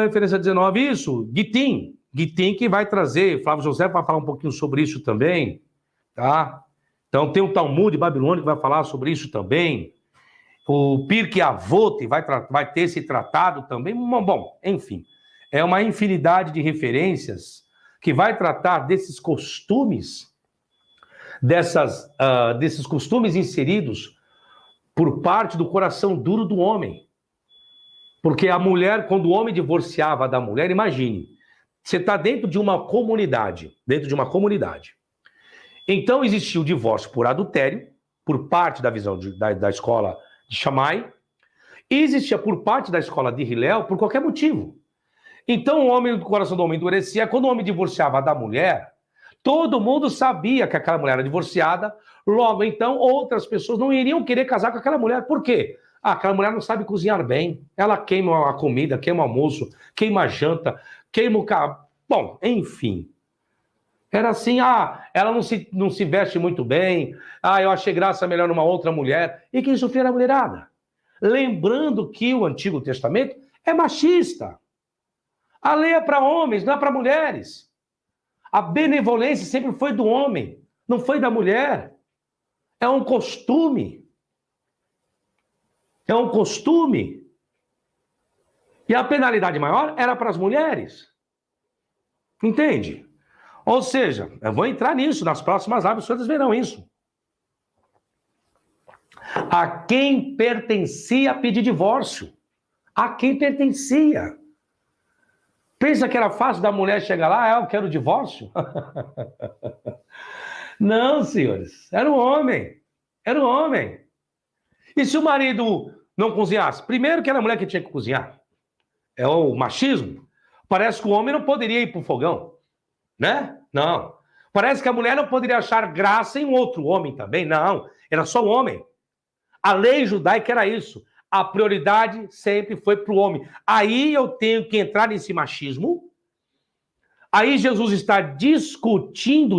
Referência 19, isso, Gitim que vai trazer, Flávio José vai falar um pouquinho sobre isso também, tá? Então tem o Talmud babilônico que vai falar sobre isso também, o Pirkei Avot vai ter esse tratado também, bom, enfim, é uma infinidade de referências que vai tratar desses costumes, desses costumes inseridos por parte do coração duro do homem. Porque a mulher, quando o homem divorciava da mulher, imagine, você está dentro de uma comunidade, Então existia o divórcio por adultério, por parte da visão da escola de Shammai, e existia por parte da escola de Hillel por qualquer motivo. Então o coração do homem endurecia, quando o homem divorciava da mulher, Todo mundo sabia que aquela mulher era divorciada, logo então outras pessoas não iriam querer casar com aquela mulher. Por quê? Ah, aquela mulher não sabe cozinhar bem, ela queima a comida, queima o almoço, queima a janta, queima o carro. Bom, enfim. Era assim, ela não se veste muito bem, eu achei graça melhor numa outra mulher. E quem sofria era a mulherada. Lembrando que o Antigo Testamento é machista. A lei é para homens, não é para mulheres. A benevolência sempre foi do homem, não foi da mulher. É um costume. É um costume. E a penalidade maior era para as mulheres. Entende? Ou seja, eu vou entrar nisso, nas próximas lives vocês verão isso. A quem pertencia pedir divórcio? A quem pertencia? Pensa que era fácil da mulher chegar lá, eu quero divórcio? Não, senhores, era o homem. Era o homem. E se o marido não cozinhasse? Primeiro que era a mulher que tinha que cozinhar. É o machismo. Parece que o homem não poderia ir para o fogão, né? Não. Parece que a mulher não poderia achar graça em outro homem também. Não, era só o homem. A lei judaica era isso. A prioridade sempre foi para o homem. Aí eu tenho que entrar nesse machismo. Aí Jesus está discutindo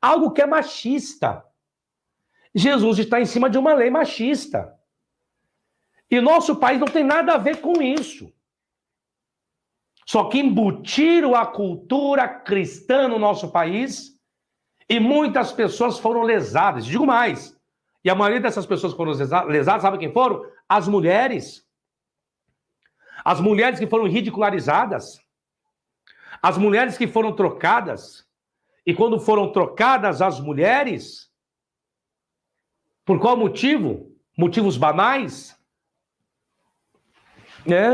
algo que é machista. Jesus está em cima de uma lei machista. E nosso país não tem nada a ver com isso. Só que embutiram a cultura cristã no nosso país e muitas pessoas foram lesadas. Digo mais, e a maioria dessas pessoas que foram lesadas, sabe quem foram? As mulheres. As mulheres que foram ridicularizadas. As mulheres que foram trocadas. E quando foram trocadas as mulheres, por qual motivo? Motivos banais?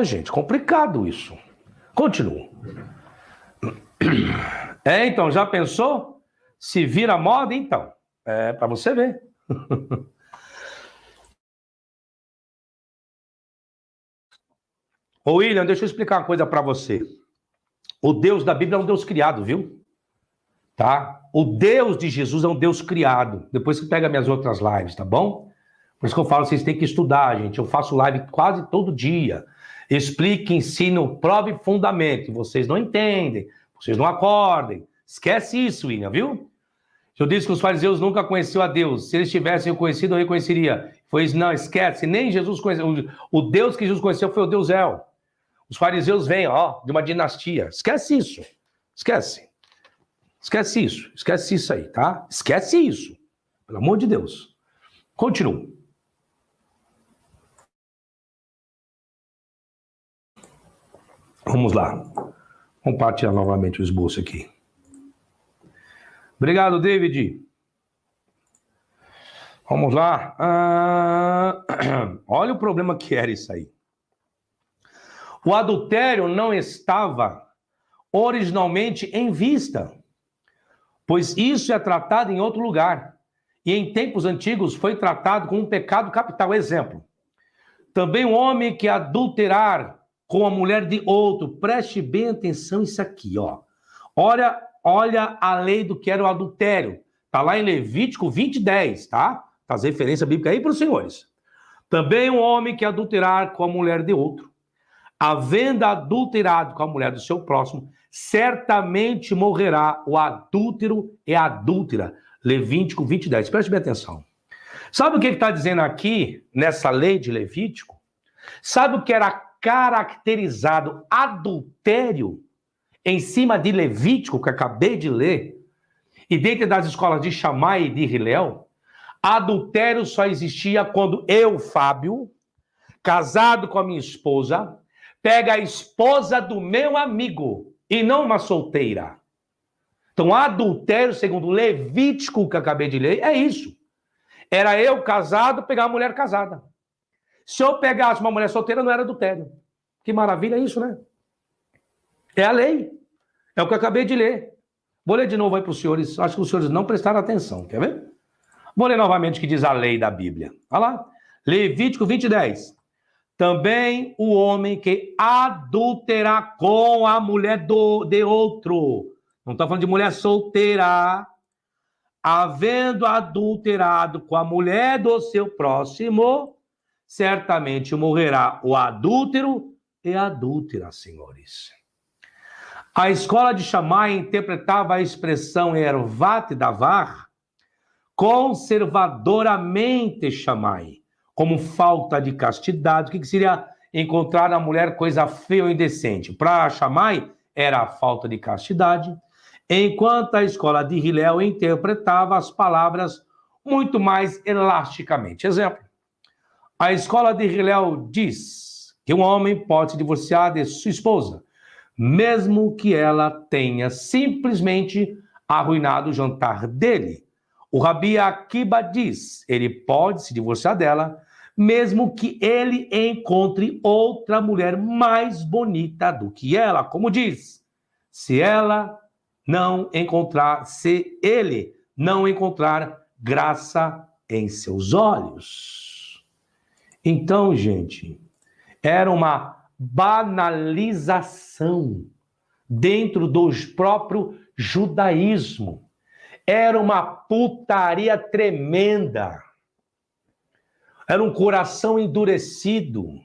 Gente, complicado isso. Continua. Então, já pensou? Se vira moda, então. Para você ver. Ô, William, deixa eu explicar uma coisa para você. O Deus da Bíblia é um Deus criado, viu? Tá? O Deus de Jesus é um Deus criado. Depois você pega minhas outras lives, tá bom? Por isso que eu falo, vocês têm que estudar, gente. Eu faço live quase todo dia. Explique, ensino, prove fundamento. Vocês não entendem, vocês não acordem. Esquece isso, William, viu? Eu disse que os fariseus nunca conheciam a Deus. Se eles tivessem o conhecido, eu reconheceria. Foi isso, não, esquece. Nem Jesus conheceu. O Deus que Jesus conheceu foi o Deus El. Os fariseus vêm, de uma dinastia. Esquece isso. Esquece. Esquece isso. Esquece isso aí, tá? Esquece isso. Pelo amor de Deus. Continua. Vamos lá. Compartilhar novamente o esboço aqui. Obrigado, David. Vamos lá. Olha o problema que era isso aí. O adultério não estava originalmente em vista, pois isso é tratado em outro lugar. E em tempos antigos foi tratado como um pecado capital. Exemplo. Também um homem que adulterar com a mulher de outro. Preste bem atenção isso aqui, ó. Olha a lei do que era o adultério. Está lá em Levítico 20:10, tá? Tá as referências bíblicas aí para os senhores. Também um homem que adulterar com a mulher de outro, havendo adulterado com a mulher do seu próximo, certamente morrerá o adúltero e a adúltera. Levítico 20:10. Preste bem atenção. Sabe o que está dizendo aqui, nessa lei de Levítico? Sabe o que era caracterizado adultério em cima de Levítico, que eu acabei de ler, e dentro das escolas de Shammai e de Hillel, adultério só existia quando eu, Fábio, casado com a minha esposa, pega a esposa do meu amigo, e não uma solteira. Então, adultério, segundo Levítico, que eu acabei de ler, é isso. Era eu casado pegar uma mulher casada. Se eu pegasse uma mulher solteira, não era adultério. Que maravilha isso, né? É a lei. É o que eu acabei de ler. Vou ler de novo aí para os senhores. Acho que os senhores não prestaram atenção. Quer ver? Vou ler novamente o que diz a lei da Bíblia. Olha lá. Levítico 20:10. Também o homem que adulterar com a mulher de outro. Não está falando de mulher solteira. Havendo adulterado com a mulher do seu próximo, certamente morrerá o adúltero e a adúltera, senhores. A escola de Shammai interpretava a expressão ervat davar conservadoramente Shammai, como falta de castidade. O que seria encontrar na mulher coisa feia ou indecente? Para Shammai, era a falta de castidade, enquanto a escola de Hillel interpretava as palavras muito mais elasticamente. Exemplo, a escola de Hillel diz que um homem pode se divorciar de sua esposa, mesmo que ela tenha simplesmente arruinado o jantar dele. O Rabi Akiba diz, ele pode se divorciar dela, mesmo que ele encontre outra mulher mais bonita do que ela, como diz, se ele não encontrar graça em seus olhos. Então, gente, era uma banalização dentro do próprio judaísmo. Era uma putaria tremenda. Era um coração endurecido.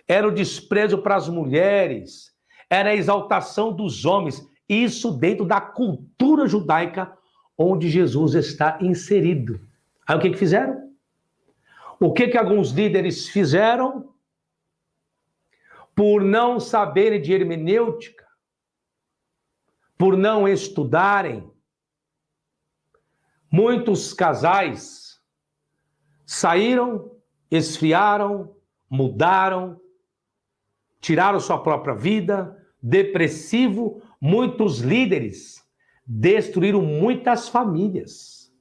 Era o desprezo para as mulheres. Era a exaltação dos homens. Isso dentro da cultura judaica onde Jesus está inserido. Aí o que fizeram? O que alguns líderes fizeram? Por não saberem de hermenêutica, por não estudarem, muitos casais saíram, esfriaram, mudaram, tiraram sua própria vida, depressivo. Muitos líderes destruíram muitas famílias,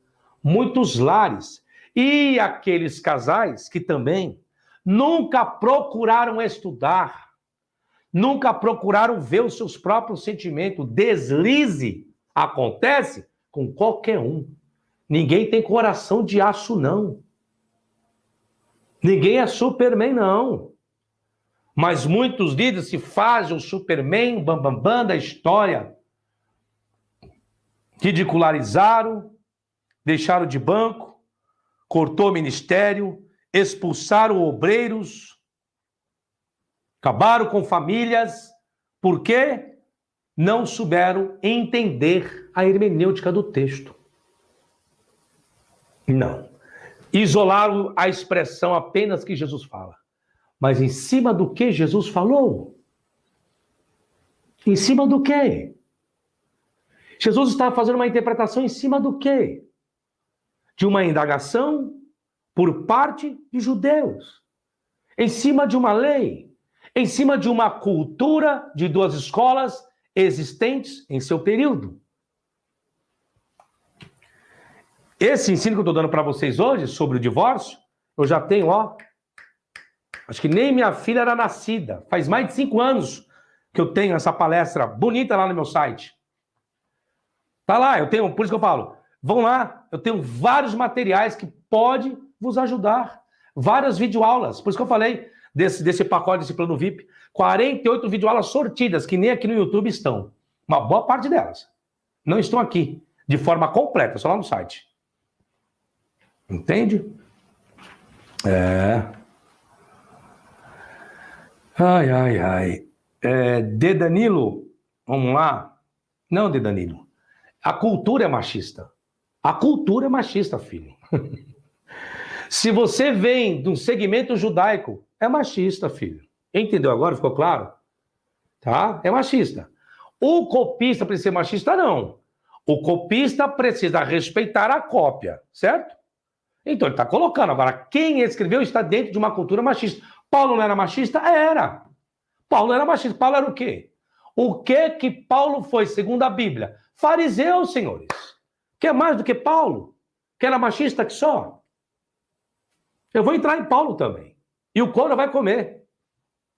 muitos lares. E aqueles casais que também nunca procuraram estudar, nunca procuraram ver os seus próprios sentimentos. Deslize acontece com qualquer um. Ninguém tem coração de aço, não. Ninguém é Superman, não. Mas muitos líderes se fazem o Superman, bambambam da história. Ridicularizaram, deixaram de banco, cortou o ministério, expulsaram obreiros, acabaram com famílias, porque não souberam entender a hermenêutica do texto. Não. Isolaram a expressão apenas que Jesus fala. Mas em cima do que Jesus falou? Em cima do quê? Jesus estava fazendo uma interpretação em cima do quê? De uma indagação por parte de judeus. Em cima de uma lei. Em cima de uma cultura de duas escolas existentes em seu período. Esse ensino que eu estou dando para vocês hoje sobre o divórcio, eu já tenho, acho que nem minha filha era nascida. Faz mais de 5 anos que eu tenho essa palestra bonita lá no meu site. Tá lá, eu tenho, por isso que eu falo, vão lá, eu tenho vários materiais que podem vos ajudar. Várias videoaulas, por isso que eu falei desse pacote, desse plano VIP. 48 videoaulas sortidas, que nem aqui no YouTube estão. Uma boa parte delas não estão aqui, de forma completa, só lá no site. Entende? Ai. De Danilo, vamos lá. Não, De Danilo. A cultura é machista. A cultura é machista, filho. Se você vem de um segmento judaico, é machista, filho. Entendeu agora? Ficou claro? Tá? É machista. O copista precisa ser machista? Não. O copista precisa respeitar a cópia, certo? Então ele está colocando. Agora, quem escreveu está dentro de uma cultura machista. Paulo não era machista? Era. Paulo era machista. Paulo era o quê? O que Paulo foi, segundo a Bíblia? Fariseu, senhores. Que é mais do que Paulo? Que era machista que só? Eu vou entrar em Paulo também. E o couro vai comer.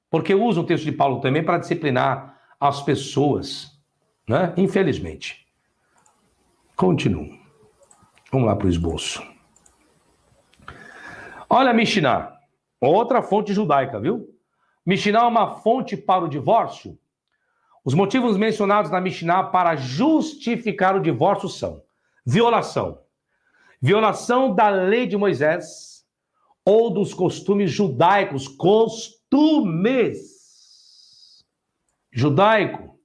Porque usa o texto de Paulo também para disciplinar as pessoas, né? Infelizmente. Continuo. Vamos lá para o esboço. Olha a Mishnah, outra fonte judaica, viu? Mishnah é uma fonte para o divórcio. Os motivos mencionados na Mishnah para justificar o divórcio são violação. Violação da lei de Moisés ou dos costumes judaicos. Costumes. Judaico.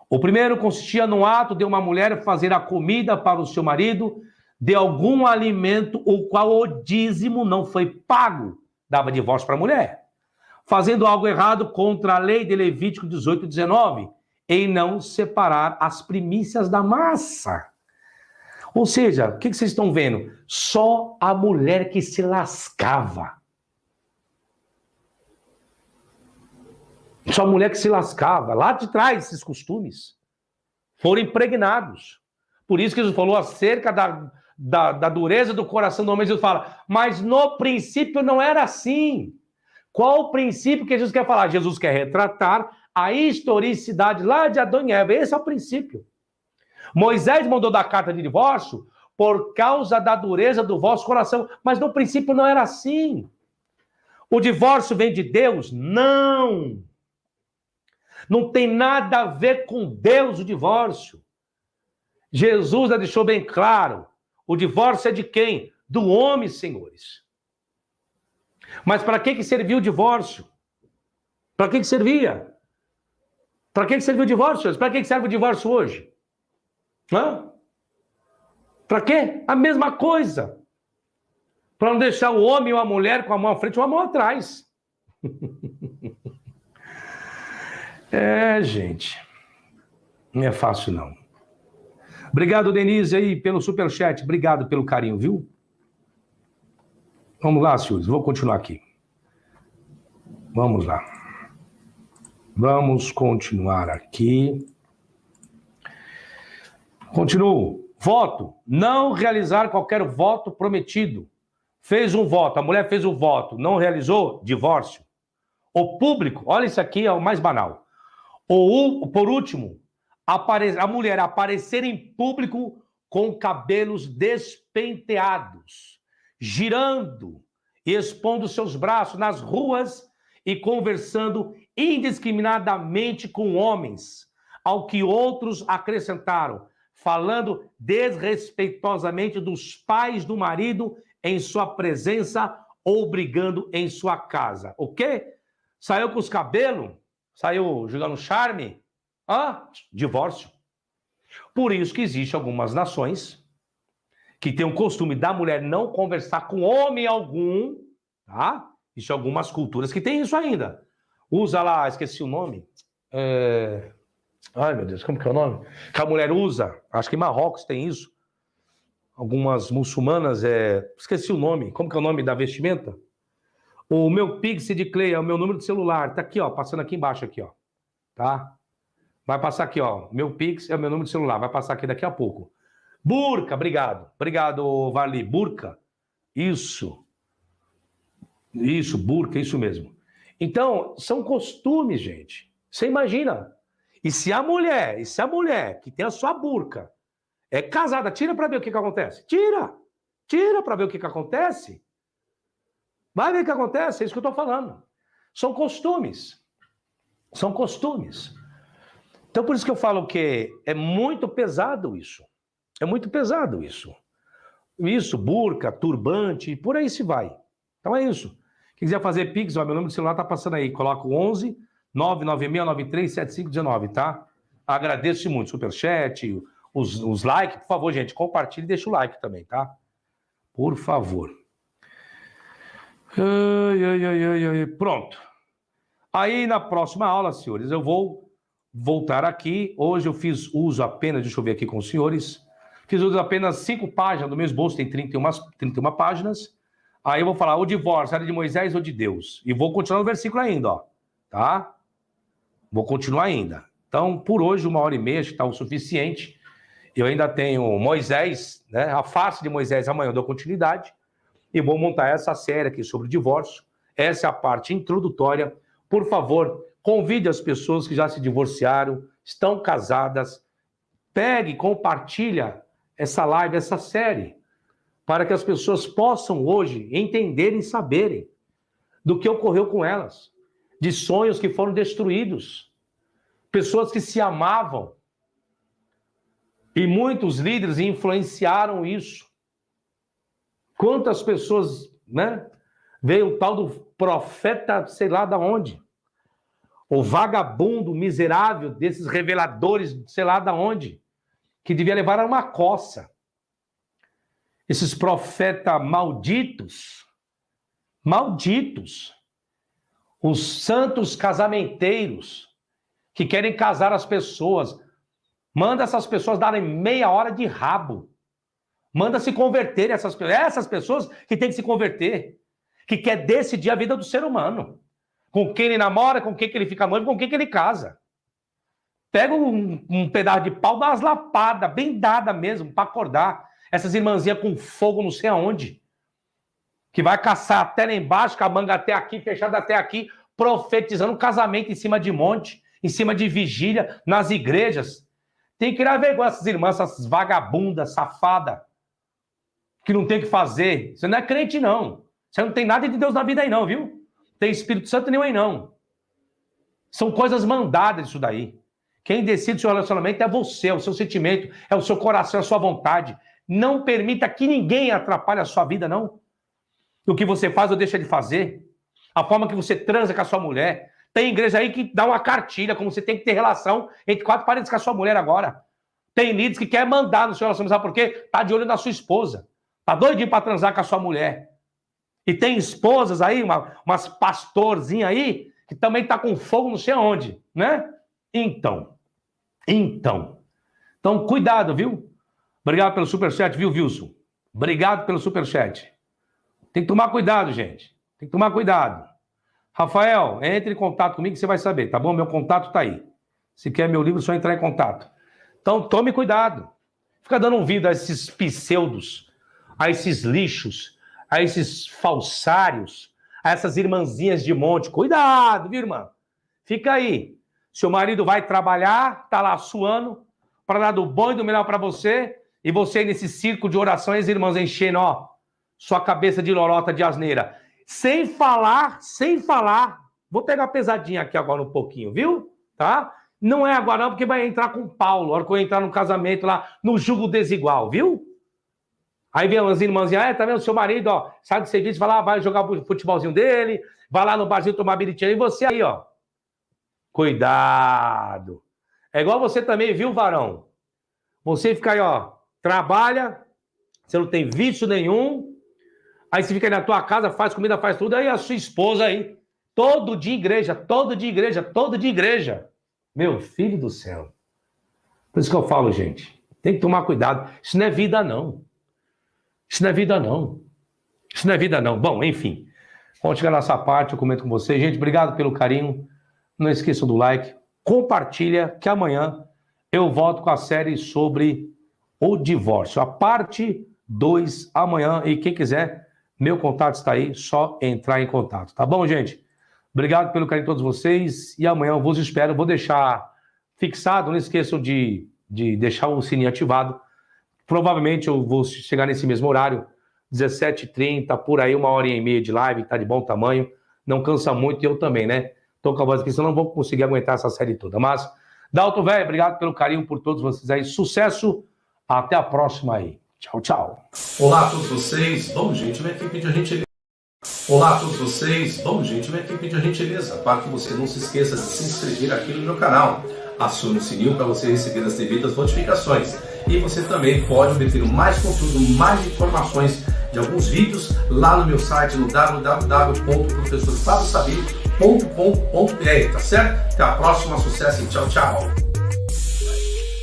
O primeiro consistia no ato de uma mulher fazer a comida para o seu marido de algum alimento o qual o dízimo não foi pago. Dava divórcio para a mulher. Fazendo algo errado contra a lei de Levítico 18 e 19, em não separar as primícias da massa. Ou seja, o que vocês estão vendo? Só a mulher que se lascava. Só a mulher que se lascava. Lá de trás, esses costumes foram impregnados. Por isso que Jesus falou acerca da dureza do coração do homem. Jesus fala, mas no princípio não era assim. Qual o princípio que Jesus quer falar? Jesus quer retratar a historicidade lá de Adão e Eva. Esse é o princípio. Moisés mandou dar carta de divórcio por causa da dureza do vosso coração. Mas no princípio não era assim. O divórcio vem de Deus? Não. Não tem nada a ver com Deus o divórcio. Jesus já deixou bem claro. O divórcio é de quem? Do homem, senhores. Mas para que serviu o divórcio? Para que servia? Para que serviu o divórcio? Para que serve o divórcio hoje? Para quê? A mesma coisa. Para não deixar o homem ou a mulher com a mão à frente ou a mão atrás. Gente. Não é fácil, não. Obrigado, Denise, aí, pelo superchat. Obrigado pelo carinho, viu? Vamos lá, senhores. Vou continuar aqui. Vamos lá. Vamos continuar aqui. Continuo. Voto. Não realizar qualquer voto prometido. Fez um voto, a mulher fez o voto, não realizou, divórcio. O público, olha isso aqui, é o mais banal. Por último, a mulher aparecer em público com cabelos despenteados, girando e expondo seus braços nas ruas e conversando indiscriminadamente com homens, ao que outros acrescentaram, falando desrespeitosamente dos pais do marido em sua presença ou brigando em sua casa. O quê? Saiu com os cabelos? Saiu jogando charme? Divórcio. Por isso que existem algumas nações que têm o costume da mulher não conversar com homem algum, tá? Existem algumas culturas que têm isso ainda. Usa lá, esqueci o nome. Ai, meu Deus, como que é o nome? Que a mulher usa, acho que em Marrocos tem isso. Algumas muçulmanas, esqueci o nome. Como que é o nome da vestimenta? O meu Pix de Clay é o meu número de celular. Tá aqui, ó, passando aqui embaixo, aqui, ó. Tá? Vai passar aqui, ó. Meu Pix é o meu número de celular. Vai passar aqui daqui a pouco. Burca, obrigado. Obrigado, Vali. Burca. Isso. Isso, burca, isso mesmo. Então, são costumes, gente. Você imagina. E se a mulher que tem a sua burca é casada, tira para ver o que acontece. Tira para ver o que acontece. Vai ver o que acontece, é isso que eu estou falando. São costumes. São costumes. Então, por isso que eu falo que é muito pesado isso. É muito pesado isso. Isso, burca, turbante, por aí se vai. Então é isso. Quem quiser fazer Pix, ó, meu número de celular tá passando aí. Coloca o 11 996937519, tá? Agradeço muito. Superchat, os likes, por favor, gente, compartilhe e deixa o like também, tá? Por favor. Pronto. Aí na próxima aula, senhores, eu vou voltar aqui. Hoje eu fiz uso apenas, deixa eu ver aqui com os senhores, fiz uso apenas 5 páginas do meu esboço, tem 31 páginas. Aí eu vou falar o divórcio, era de Moisés ou de Deus? E vou continuar no versículo ainda, ó, tá? Vou continuar ainda. Então, por hoje, 1h30 está o suficiente. Eu ainda tenho Moisés, né? A face de Moisés, amanhã eu dou continuidade. E vou montar essa série aqui sobre o divórcio. Essa é a parte introdutória. Por favor, convide as pessoas que já se divorciaram, estão casadas. Pegue e compartilha essa live, essa série, para que as pessoas possam hoje entenderem e saberem do que ocorreu com elas, de sonhos que foram destruídos. pessoas que se amavam. E muitos líderes influenciaram isso. Quantas pessoas, né? Veio o tal do profeta, sei lá de onde. O vagabundo miserável desses reveladores, sei lá de onde. Que devia levar a uma coça. Esses profetas malditos. Malditos. Os santos casamenteiros que querem casar as pessoas. Manda essas pessoas darem meia hora de rabo. Manda se converter essas pessoas que têm que se converter. Que quer decidir a vida do ser humano. Com quem ele namora, com quem que ele fica noivo, com quem que ele casa. Pega um pedaço de pau, dá umas lapadas, bem dada mesmo, para acordar. Essas irmãzinhas com fogo não sei aonde. Que vai caçar até lá embaixo, com a manga até aqui, fechada até aqui, profetizando um casamento em cima de monte, em cima de vigília, nas igrejas. Tem que criar vergonha essas irmãs, essas vagabundas, safadas, que não tem o que fazer. Você não é crente, não. Você não tem nada de Deus na vida aí, não, viu? Tem Espírito Santo nenhum aí, não. São coisas mandadas isso daí. Quem decide o seu relacionamento é você, é o seu sentimento, é o seu coração, é a sua vontade. Não permita que ninguém atrapalhe a sua vida, não. O que você faz ou deixa de fazer. A forma que você transa com a sua mulher. Tem igreja aí que dá uma cartilha, como você tem que ter relação entre quatro paredes com a sua mulher agora. Tem líderes que quer mandar no seu relacionamento, sabe por quê? Tá de olho na sua esposa. Tá doidinho para transar com a sua mulher. E tem esposas aí, umas pastorzinhas aí, que também tá com fogo não sei aonde, né? Então, cuidado, viu? Obrigado pelo superchat, viu, Wilson? Obrigado pelo superchat. Tem que tomar cuidado, gente. Tem que tomar cuidado. Rafael, entre em contato comigo que você vai saber, tá bom? Meu contato tá aí. Se quer meu livro, é só entrar em contato. Então, tome cuidado. Fica dando ouvido a esses pseudos, a esses lixos, a esses falsários, a essas irmãzinhas de monte. Cuidado, viu, irmã? Fica aí. Seu marido vai trabalhar, tá lá suando, para dar do bom e do melhor para você, e você nesse circo de orações, irmãos, enchendo, ó, sua cabeça de lorota de asneira. Sem falar, vou pegar pesadinha aqui agora um pouquinho, viu? Tá? Não é agora não, porque vai entrar com o Paulo, a hora que eu entrar no casamento lá, no jugo desigual, viu? Aí vem umas irmãzinhas, tá vendo? Seu marido, ó, sai do serviço, vai lá, vai jogar o futebolzinho dele, vai lá no barzinho tomar biritinha, e você aí, ó. Cuidado. É igual você também, viu, varão? Você fica aí, ó, trabalha, você não tem vício nenhum, aí você fica aí na tua casa, faz comida, faz tudo, aí a sua esposa aí, todo dia igreja. Meu filho do céu. Por isso que eu falo, gente, tem que tomar cuidado. Isso não é vida, não. Bom, enfim, vamos chegar nessa parte, eu comento com vocês. Gente, obrigado pelo carinho. Não esqueçam do like, compartilha, que amanhã eu volto com a série sobre o divórcio. A parte 2 amanhã, e quem quiser, meu contato está aí, só entrar em contato. Tá bom, gente? Obrigado pelo carinho de todos vocês, e amanhã eu vos espero. Vou deixar fixado, não esqueçam de deixar o sininho ativado. Provavelmente eu vou chegar nesse mesmo horário, 17h30, por aí, 1h30 de live, tá de bom tamanho. Não cansa muito, e eu também, né? Tô com a voz aqui, senão não vou conseguir aguentar essa série toda. Mas, Dalto Velho, obrigado pelo carinho por todos vocês aí. Sucesso, até a próxima aí. Tchau, tchau. Olá a todos vocês. Bom, gente, vem aqui pedir a gentileza. Olá a todos vocês. Bom, gente, vem aqui pedir a gentileza para que você não se esqueça de se inscrever aqui no meu canal. Acione o sininho para você receber as devidas notificações. E você também pode obter mais conteúdo, mais informações de alguns vídeos lá no meu site, no www.professorfabiosabil.com.br, tá certo? Até a próxima, sucesso e tchau, tchau!